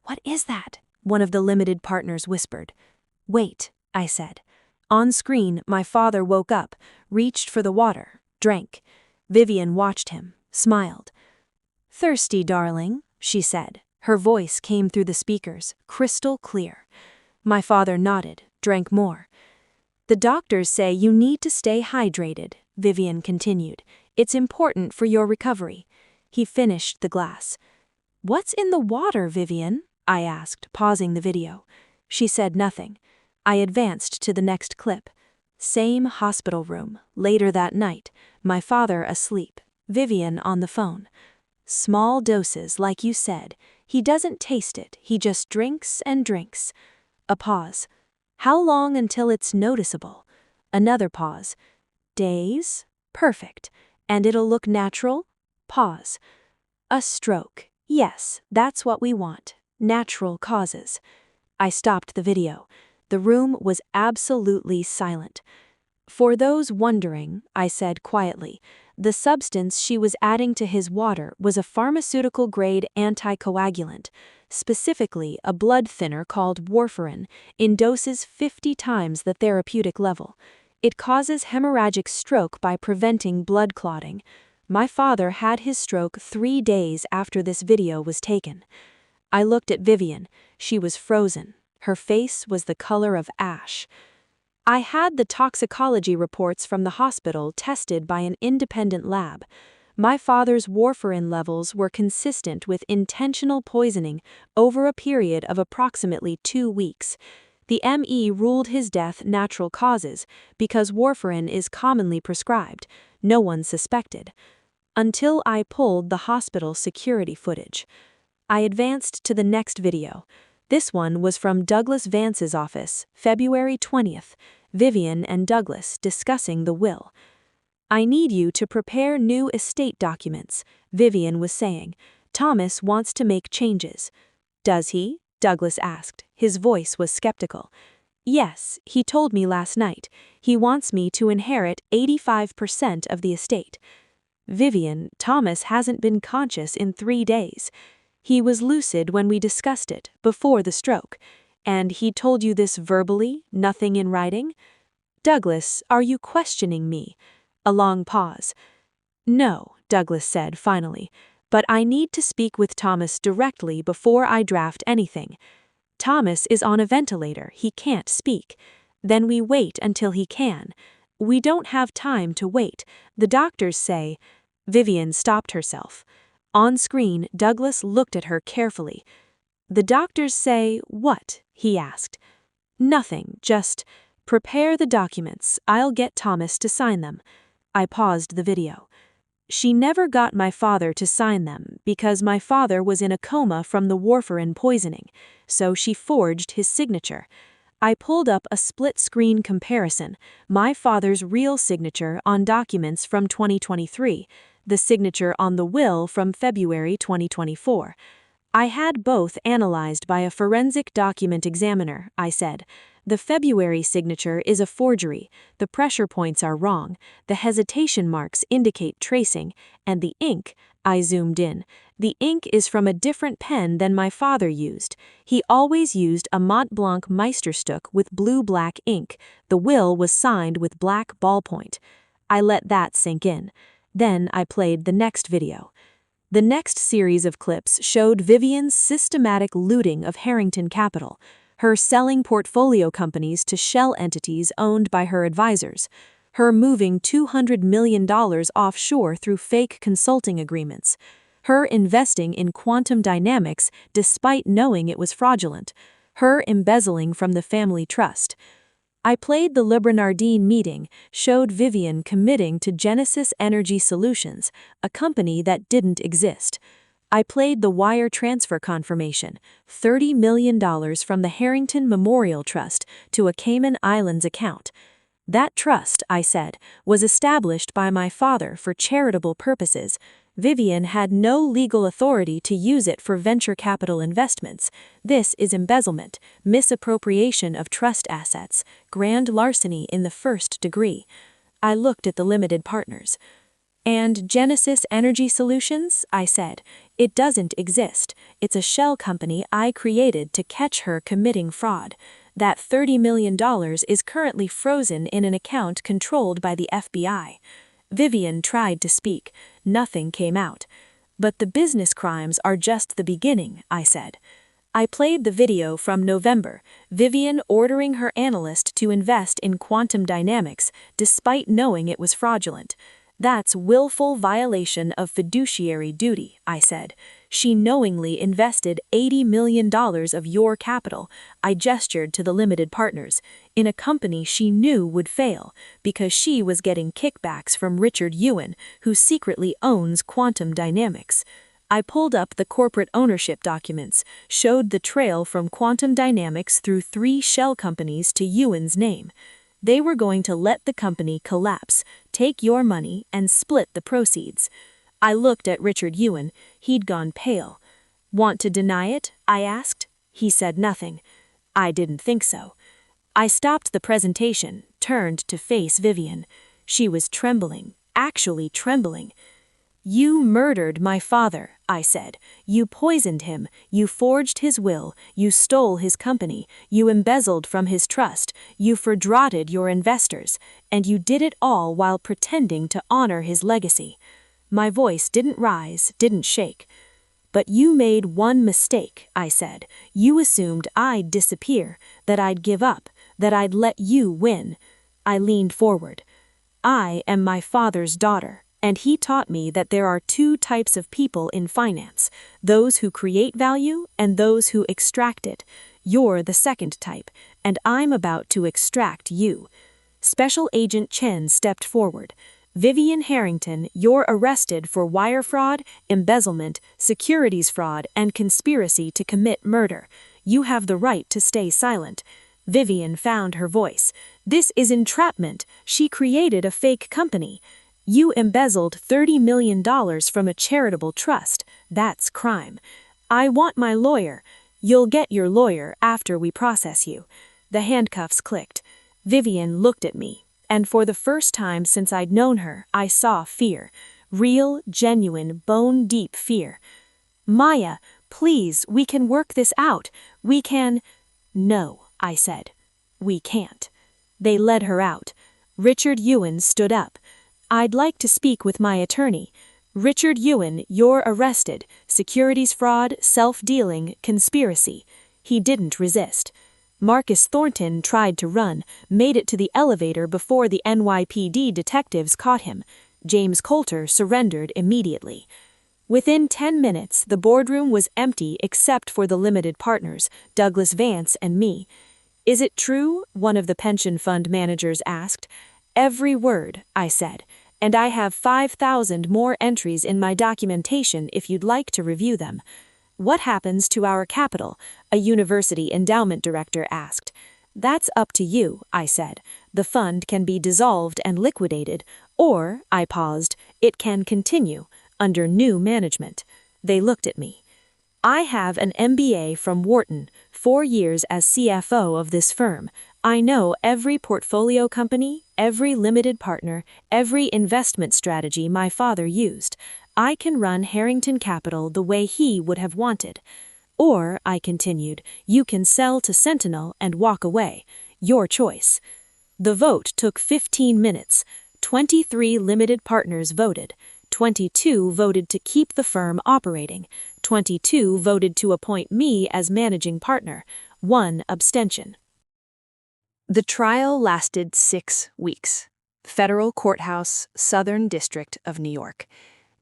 "What is that?" one of the limited partners whispered. "Wait," I said. On screen, my father woke up, reached for the water, drank. Vivian watched him, smiled. "Thirsty, darling," she said. Her voice came through the speakers, crystal clear. My father nodded, drank more. "The doctors say you need to stay hydrated," Vivian continued. "It's important for your recovery." He finished the glass. "What's in the water, Vivian?" I asked, pausing the video. She said nothing. I advanced to the next clip. Same hospital room, later that night, my father asleep, Vivian on the phone. "Small doses, like you said. He doesn't taste it, he just drinks and drinks." A pause. "How long until it's noticeable?" Another pause. "Days? Perfect. And it'll look natural?" Pause. "A stroke. Yes, that's what we want. Natural causes." I stopped the video. The room was absolutely silent. "For those wondering," I said quietly, "the substance she was adding to his water was a pharmaceutical-grade anticoagulant, specifically a blood thinner called warfarin, in doses 50 times the therapeutic level. It causes hemorrhagic stroke by preventing blood clotting. My father had his stroke 3 days after this video was taken." I looked at Vivian. She was frozen. Her face was the color of ash. "I had the toxicology reports from the hospital tested by an independent lab. My father's warfarin levels were consistent with intentional poisoning over a period of approximately 2 weeks. The ME ruled his death natural causes because warfarin is commonly prescribed. No one suspected. Until I pulled the hospital security footage." I advanced to the next video. This one was from Douglas Vance's office, February 20th, Vivian and Douglas discussing the will. "I need you to prepare new estate documents," Vivian was saying. "Thomas wants to make changes." "Does he?" Douglas asked. His voice was skeptical. "Yes, he told me last night. He wants me to inherit 85% of the estate." "Vivian, Thomas hasn't been conscious in 3 days. He was lucid when we discussed it, before the stroke. And he told you this verbally, nothing in writing?" "Douglas, are you questioning me?" A long pause. "No," Douglas said finally, "but I need to speak with Thomas directly before I draft anything. Thomas is on a ventilator, he can't speak. Then we wait until he can. "We don't have time to wait. The doctors say—" Vivian stopped herself. On screen, Douglas looked at her carefully. "The doctors say what?" he asked. "Nothing, just prepare the documents. I'll get Thomas to sign them." I paused the video. "She never got my father to sign them because my father was in a coma from the warfarin poisoning, so she forged his signature." I pulled up a split-screen comparison, my father's real signature on documents from 2023, the signature on the will from February 2024. "I had both analyzed by a forensic document examiner," I said. "The February signature is a forgery, the pressure points are wrong, the hesitation marks indicate tracing, and the ink," I zoomed in, "the ink is from a different pen than my father used. He always used a Mont Blanc Meisterstück with blue-black ink. The will was signed with black ballpoint." I let that sink in. Then I played the next video. The next series of clips showed Vivian's systematic looting of Harrington Capital, her selling portfolio companies to shell entities owned by her advisors, her moving $200 million offshore through fake consulting agreements, her investing in quantum dynamics despite knowing it was fraudulent, her embezzling from the family trust. I played the LeBernardine meeting, showed Vivian committing to Genesis Energy Solutions, a company that didn't exist. I played the wire transfer confirmation, $30 million from the Harrington Memorial Trust to a Cayman Islands account. That trust, I said, was established by my father for charitable purposes. Vivian had no legal authority to use it for venture capital investments. This is embezzlement, misappropriation of trust assets, grand larceny in the first degree. I looked at the limited partners. "And Genesis Energy Solutions?" I said. "It doesn't exist. It's a shell company I created to catch her committing fraud. That $30 million is currently frozen in an account controlled by the FBI." Vivian tried to speak. Nothing came out. "But the business crimes are just the beginning," I said. I played the video from November, Vivian ordering her analyst to invest in quantum dynamics despite knowing it was fraudulent. "That's willful violation of fiduciary duty," I said. "She knowingly invested $80 million of your capital," I gestured to the limited partners, "in a company she knew would fail because she was getting kickbacks from Richard Ewan, who secretly owns quantum dynamics." I pulled up the corporate ownership documents, showed the trail from quantum dynamics through 3 shell companies to Ewan's name. They were going to let the company collapse, take your money, and split the proceeds. I looked at Richard Ewan. He'd gone pale. "Want to deny it?" I asked. He said nothing. I didn't think so. I stopped the presentation, turned to face Vivian. She was trembling, actually trembling. "You murdered my father," I said. "You poisoned him, you forged his will, you stole his company, you embezzled from his trust, you frauded your investors, and you did it all while pretending to honor his legacy." My voice didn't rise, didn't shake. "But you made one mistake," I said. "You assumed I'd disappear, that I'd give up, that I'd let you win." I leaned forward. "I am my father's daughter. And he taught me that there are 2 types of people in finance, those who create value and those who extract it. You're the second type, and I'm about to extract you." Special Agent Chen stepped forward. "Vivian Harrington, you're arrested for wire fraud, embezzlement, securities fraud, and conspiracy to commit murder. You have the right to stay silent." Vivian found her voice. "This is entrapment. She created a fake company. You embezzled $30 million from a charitable trust. That's crime. I want my lawyer. You'll get your lawyer after we process you." The handcuffs clicked. Vivian looked at me, and for the first time since I'd known her, I saw fear. Real, genuine, bone-deep fear. "Maya, please, we can work this out. We can—" "No," I said. "We can't." They led her out. Richard Ewan stood up. "I'd like to speak with my attorney. Richard Ewan, you're arrested. Securities fraud, self-dealing, conspiracy." He didn't resist. Marcus Thornton tried to run, made it to the elevator before the NYPD detectives caught him. James Coulter surrendered immediately. Within 10 minutes, the boardroom was empty except for the limited partners, Douglas Vance and me. "Is it true?" one of the pension fund managers asked. "Every word," I said, "and I have 5,000 more entries in my documentation if you'd like to review them." "What happens to our capital?" a university endowment director asked. "That's up to you," I said. "The fund can be dissolved and liquidated, or," I paused, "it can continue under new management." They looked at me. "I have an MBA from Wharton, 4 years as CFO of this firm. I know every portfolio company, every limited partner, every investment strategy my father used. I can run Harrington Capital the way he would have wanted." "Or," I continued, "you can sell to Sentinel and walk away. Your choice." The vote took 15 minutes. 23 limited partners voted. 22 voted to keep the firm operating. 22 voted to appoint me as managing partner. 1 abstention. The trial lasted 6 weeks. Federal Courthouse, Southern District of New York.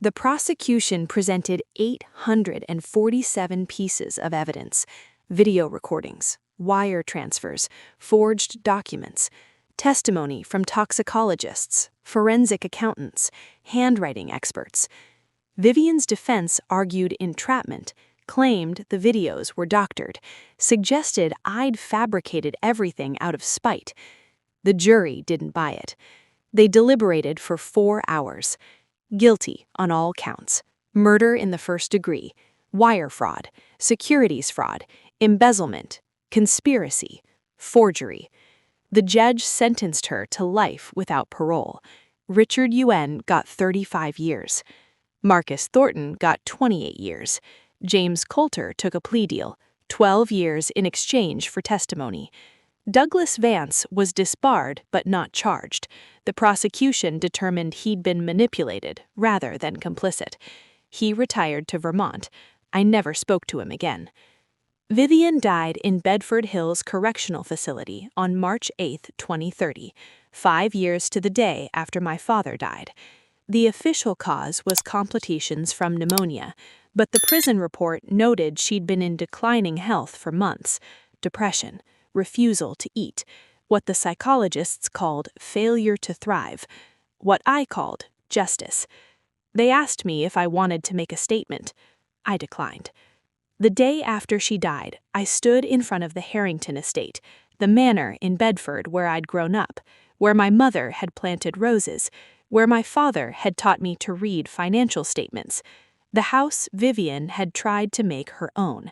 The prosecution presented 847 pieces of evidence: video recordings, wire transfers, forged documents, testimony from toxicologists, forensic accountants, handwriting experts. Vivian's defense argued entrapment, claimed the videos were doctored, suggested I'd fabricated everything out of spite. The jury didn't buy it. They deliberated for 4 hours. Guilty on all counts: murder in the first degree, wire fraud, securities fraud, embezzlement, conspiracy, forgery. The judge sentenced her to life without parole. Richard Yuen got 35 years. Marcus Thornton got 28 years. James Coulter took a plea deal, 12 years in exchange for testimony. Douglas Vance was disbarred but not charged. The prosecution determined he'd been manipulated rather than complicit. He retired to Vermont. I never spoke to him again. Vivian died in Bedford Hills Correctional Facility on March 8, 2030, 5 years to the day after my father died. The official cause was complications from pneumonia, but the prison report noted she'd been in declining health for months: depression, refusal to eat, what the psychologists called failure to thrive, what I called justice. They asked me if I wanted to make a statement. I declined. The day after she died, I stood in front of the Harrington estate, the manor in Bedford where I'd grown up, where my mother had planted roses, where my father had taught me to read financial statements, the house Vivian had tried to make her own.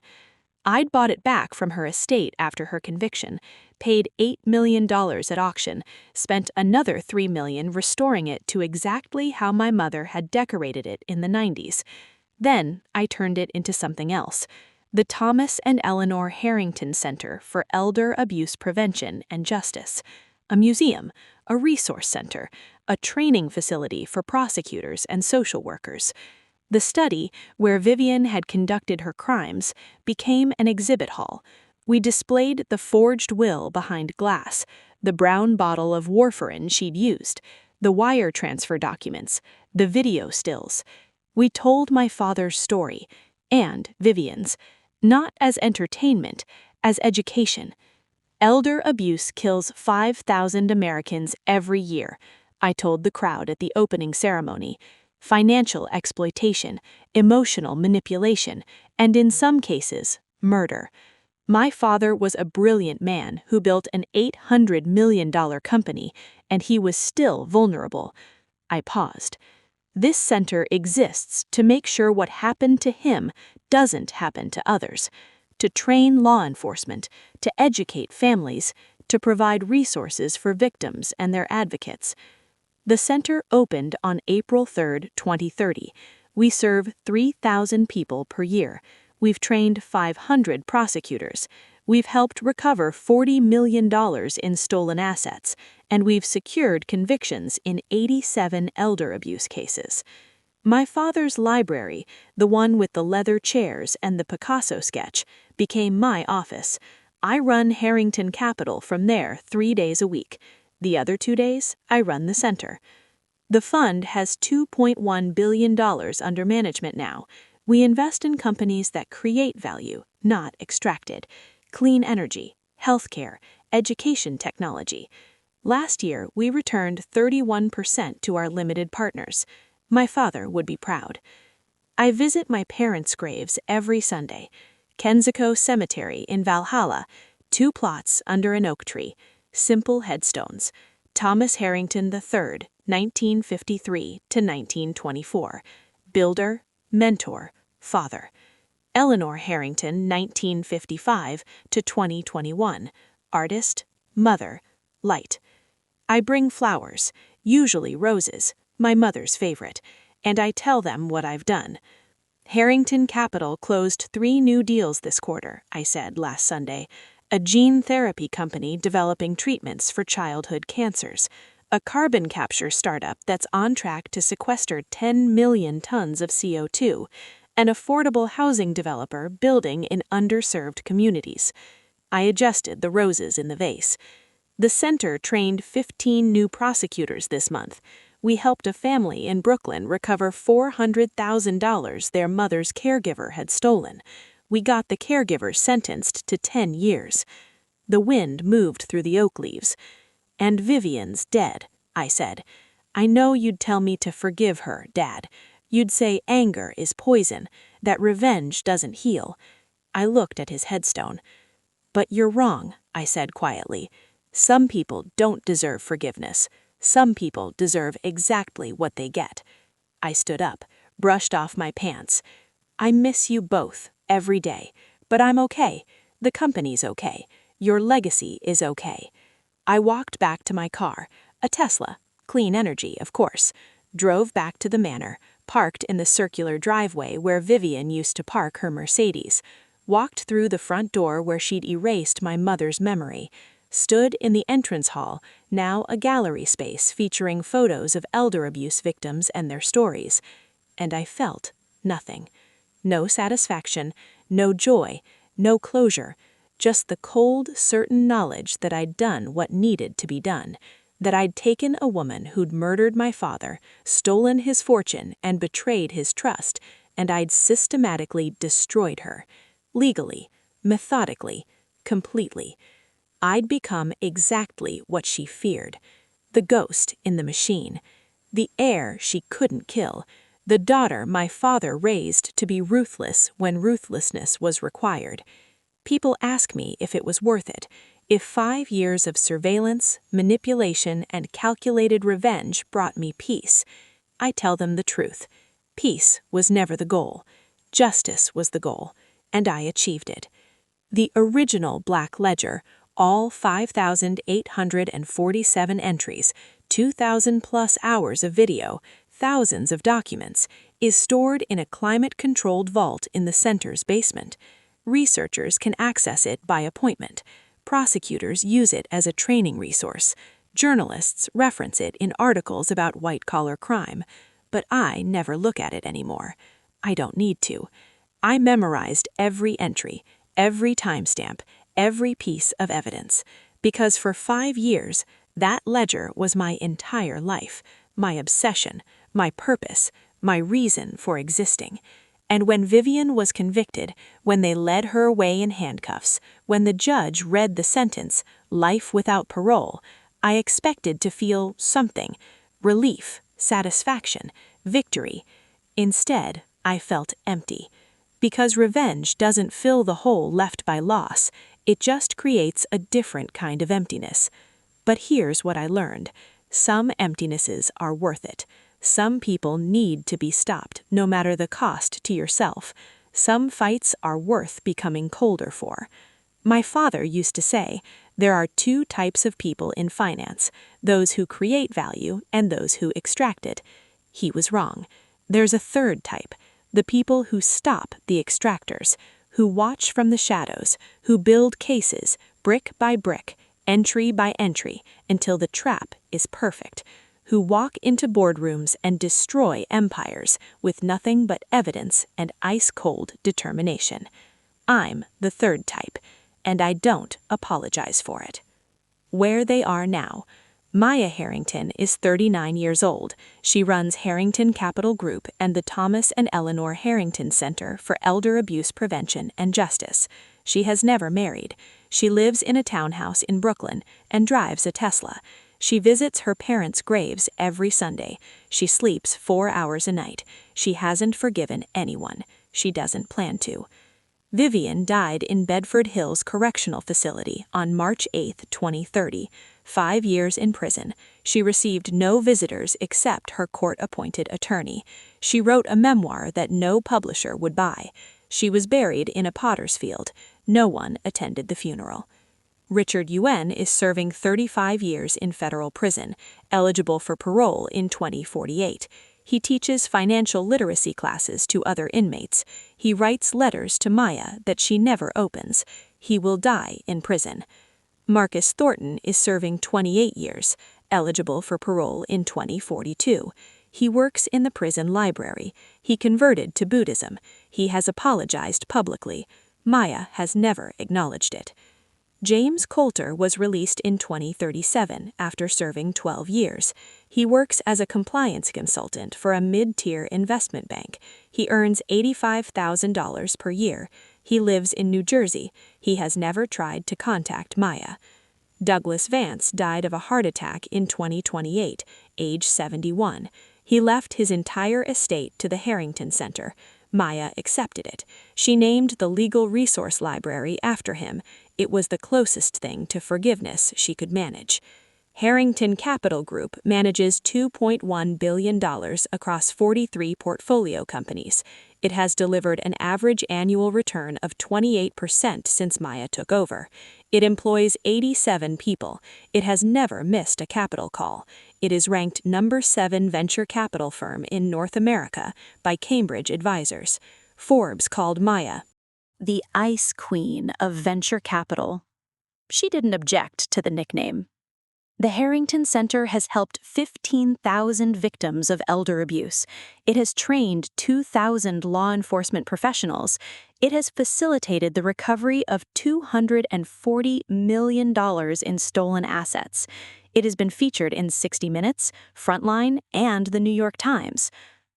I'd bought it back from her estate after her conviction, paid $8 million at auction, spent another $3 million restoring it to exactly how my mother had decorated it in the 90s. Then I turned it into something else: the Thomas and Eleanor Harrington Center for Elder Abuse Prevention and Justice, a museum, a resource center, a training facility for prosecutors and social workers. The study, where Vivian had conducted her crimes, became an exhibit hall. We displayed the forged will behind glass, the brown bottle of warfarin she'd used, the wire transfer documents, the video stills. We told my father's story, and Vivian's, not as entertainment, as education. Elder abuse kills 5,000 Americans every year, I told the crowd at the opening ceremony. Financial exploitation, emotional manipulation, and in some cases, murder. My father was a brilliant man who built an $800 million company, and he was still vulnerable. I paused. This center exists to make sure what happened to him doesn't happen to others, to train law enforcement, to educate families, to provide resources for victims and their advocates. The center opened on April 3, 2030. We serve 3,000 people per year. We've trained 500 prosecutors. We've helped recover $40 million in stolen assets, and we've secured convictions in 87 elder abuse cases. My father's library, the one with the leather chairs and the Picasso sketch, became my office. I run Harrington Capital from there 3 days a week. The other 2 days, I run the center. The fund has $2.1 billion under management now. We invest in companies that create value, not extract it. Clean energy, healthcare, education technology. Last year, we returned 31% to our limited partners. My father would be proud. I visit my parents' graves every Sunday. Kensico Cemetery in Valhalla, 2 plots under an oak tree, simple headstones. Thomas Harrington III, 1953 to 1924. Builder, mentor, father. Eleanor Harrington, 1955 to 2021. Artist, mother, light. I bring flowers, usually roses, my mother's favorite, and I tell them what I've done. Harrington Capital closed 3 new deals this quarter, I said last Sunday. A gene therapy company developing treatments for childhood cancers. A carbon capture startup that's on track to sequester 10 million tons of CO2. An affordable housing developer building in underserved communities. I adjusted the roses in the vase. The center trained 15 new prosecutors this month. We helped a family in Brooklyn recover $400,000 their mother's caregiver had stolen. We got the caregiver sentenced to 10 years. The wind moved through the oak leaves. And Vivian's dead, I said. I know you'd tell me to forgive her, Dad. You'd say anger is poison, that revenge doesn't heal. I looked at his headstone. But you're wrong, I said quietly. Some people don't deserve forgiveness. Some people deserve exactly what they get. I stood up, brushed off my pants. I miss you both, every day. But I'm okay. The company's okay. Your legacy is okay. I walked back to my car, a Tesla, clean energy, of course. Drove back to the manor, parked in the circular driveway where Vivian used to park her Mercedes. Walked through the front door where she'd erased my mother's memory. Stood in the entrance hall, now a gallery space featuring photos of elder abuse victims and their stories. And I felt nothing. No satisfaction, no joy, no closure. Just the cold, certain knowledge that I'd done what needed to be done. That I'd taken a woman who'd murdered my father, stolen his fortune, and betrayed his trust, and I'd systematically destroyed her. Legally, methodically, completely. I'd become exactly what she feared. The ghost in the machine. The heir she couldn't kill. The daughter my father raised to be ruthless when ruthlessness was required. People ask me if it was worth it. If 5 years of surveillance, manipulation, and calculated revenge brought me peace. I tell them the truth. Peace was never the goal. Justice was the goal, and I achieved it. The original Black Ledger, all 5,847 entries, 2,000+ hours of video, thousands of documents, is stored in a climate-controlled vault in the center's basement. Researchers can access it by appointment. Prosecutors use it as a training resource. Journalists reference it in articles about white-collar crime. But I never look at it anymore. I don't need to. I memorized every entry, every timestamp, every piece of evidence. Because for 5 years, that ledger was my entire life, my obsession, my purpose, my reason for existing. And when Vivian was convicted, when they led her away in handcuffs, when the judge read the sentence, life without parole, I expected to feel something, relief, satisfaction, victory. Instead, I felt empty. Because revenge doesn't fill the hole left by loss, it just creates a different kind of emptiness. But here's what I learned. Some emptinesses are worth it. Some people need to be stopped, no matter the cost to yourself. Some fights are worth becoming colder for. My father used to say, there are 2 types of people in finance, those who create value and those who extract it. He was wrong. There's a 3rd type, the people who stop the extractors, who watch from the shadows, who build cases, brick by brick, entry by entry, until the trap is perfect, who walk into boardrooms and destroy empires with nothing but evidence and ice-cold determination. I'm the 3rd type, and I don't apologize for it. Where they are now. Maya Harrington is 39 years old. She runs Harrington Capital Group and the Thomas and Eleanor Harrington Center for Elder Abuse Prevention and Justice. She has never married. She lives in a townhouse in Brooklyn and drives a Tesla. She visits her parents' graves every Sunday. She sleeps 4 hours a night. She hasn't forgiven anyone. She doesn't plan to. Vivian died in Bedford Hills Correctional Facility on March 8, 2030. 5 years in prison. She received no visitors except her court-appointed attorney. She wrote a memoir that no publisher would buy. She was buried in a potter's field. No one attended the funeral. Richard Yuen is serving 35 years in federal prison, eligible for parole in 2048. He teaches financial literacy classes to other inmates. He writes letters to Maya that she never opens. He will die in prison. Marcus Thornton is serving 28 years, eligible for parole in 2042. He works in the prison library. He converted to Buddhism. He has apologized publicly. Maya has never acknowledged it. James Coulter was released in 2037 after serving 12 years. He works as a compliance consultant for a mid-tier investment bank. He earns $85,000 per year. He lives in New Jersey. He has never tried to contact Maya. Douglas Vance died of a heart attack in 2028, age 71. He left his entire estate to the Harrington Center. Maya accepted it. She named the Legal Resource Library after him. It was the closest thing to forgiveness she could manage. Harrington Capital Group manages $2.1 billion across 43 portfolio companies. It has delivered an average annual return of 28% since Maya took over. It employs 87 people. It has never missed a capital call. It is ranked number 7 venture capital firm in North America by Cambridge Advisors. Forbes called Maya the Ice Queen of venture capital. She didn't object to the nickname. The Harrington Center has helped 15,000 victims of elder abuse. It has trained 2,000 law enforcement professionals. It has facilitated the recovery of $240 million in stolen assets. It has been featured in 60 Minutes, Frontline, and the New York Times.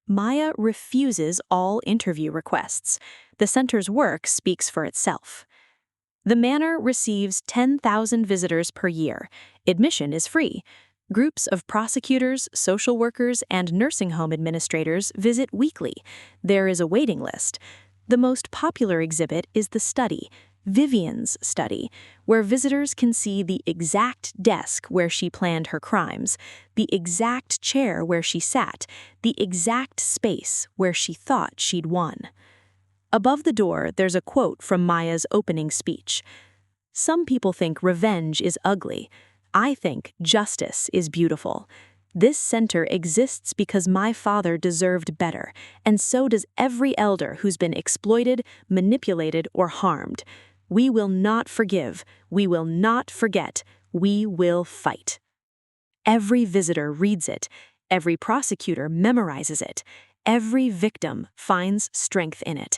Maya refuses all interview requests. The center's work speaks for itself. The Manor receives 10,000 visitors per year. Admission is free. Groups of prosecutors, social workers, and nursing home administrators visit weekly. There is a waiting list. The most popular exhibit is the study, Vivian's study, where visitors can see the exact desk where she planned her crimes, the exact chair where she sat, the exact space where she thought she'd won. Above the door, there's a quote from Maya's opening speech. "Some people think revenge is ugly. I think justice is beautiful. This center exists because my father deserved better, and so does every elder who's been exploited, manipulated, or harmed. We will not forgive. We will not forget. We will fight." Every visitor reads it. Every prosecutor memorizes it. Every victim finds strength in it.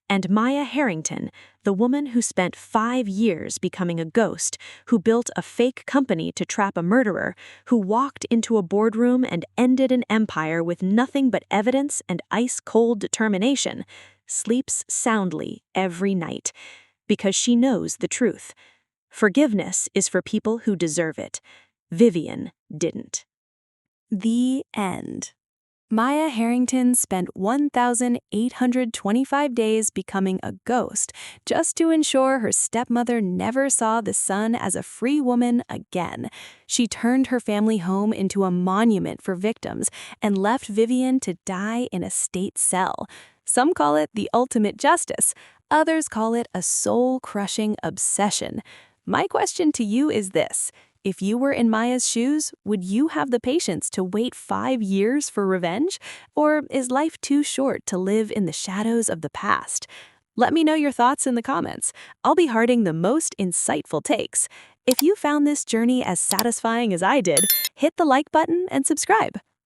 And Maya Harrington, the woman who spent 5 years becoming a ghost, who built a fake company to trap a murderer, who walked into a boardroom and ended an empire with nothing but evidence and ice-cold determination, sleeps soundly every night, because she knows the truth. Forgiveness is for people who deserve it. Vivian didn't. The end. Maya Harrington spent 1,825 days becoming a ghost just to ensure her stepmother never saw the sun as a free woman again. She turned her family home into a monument for victims and left Vivian to die in a state cell. Some call it the ultimate justice. Others call it a soul-crushing obsession. My question to you is this. If you were in Maya's shoes, would you have the patience to wait 5 years for revenge? Or is life too short to live in the shadows of the past? Let me know your thoughts in the comments. I'll be hearting the most insightful takes. If you found this journey as satisfying as I did, hit the like button and subscribe.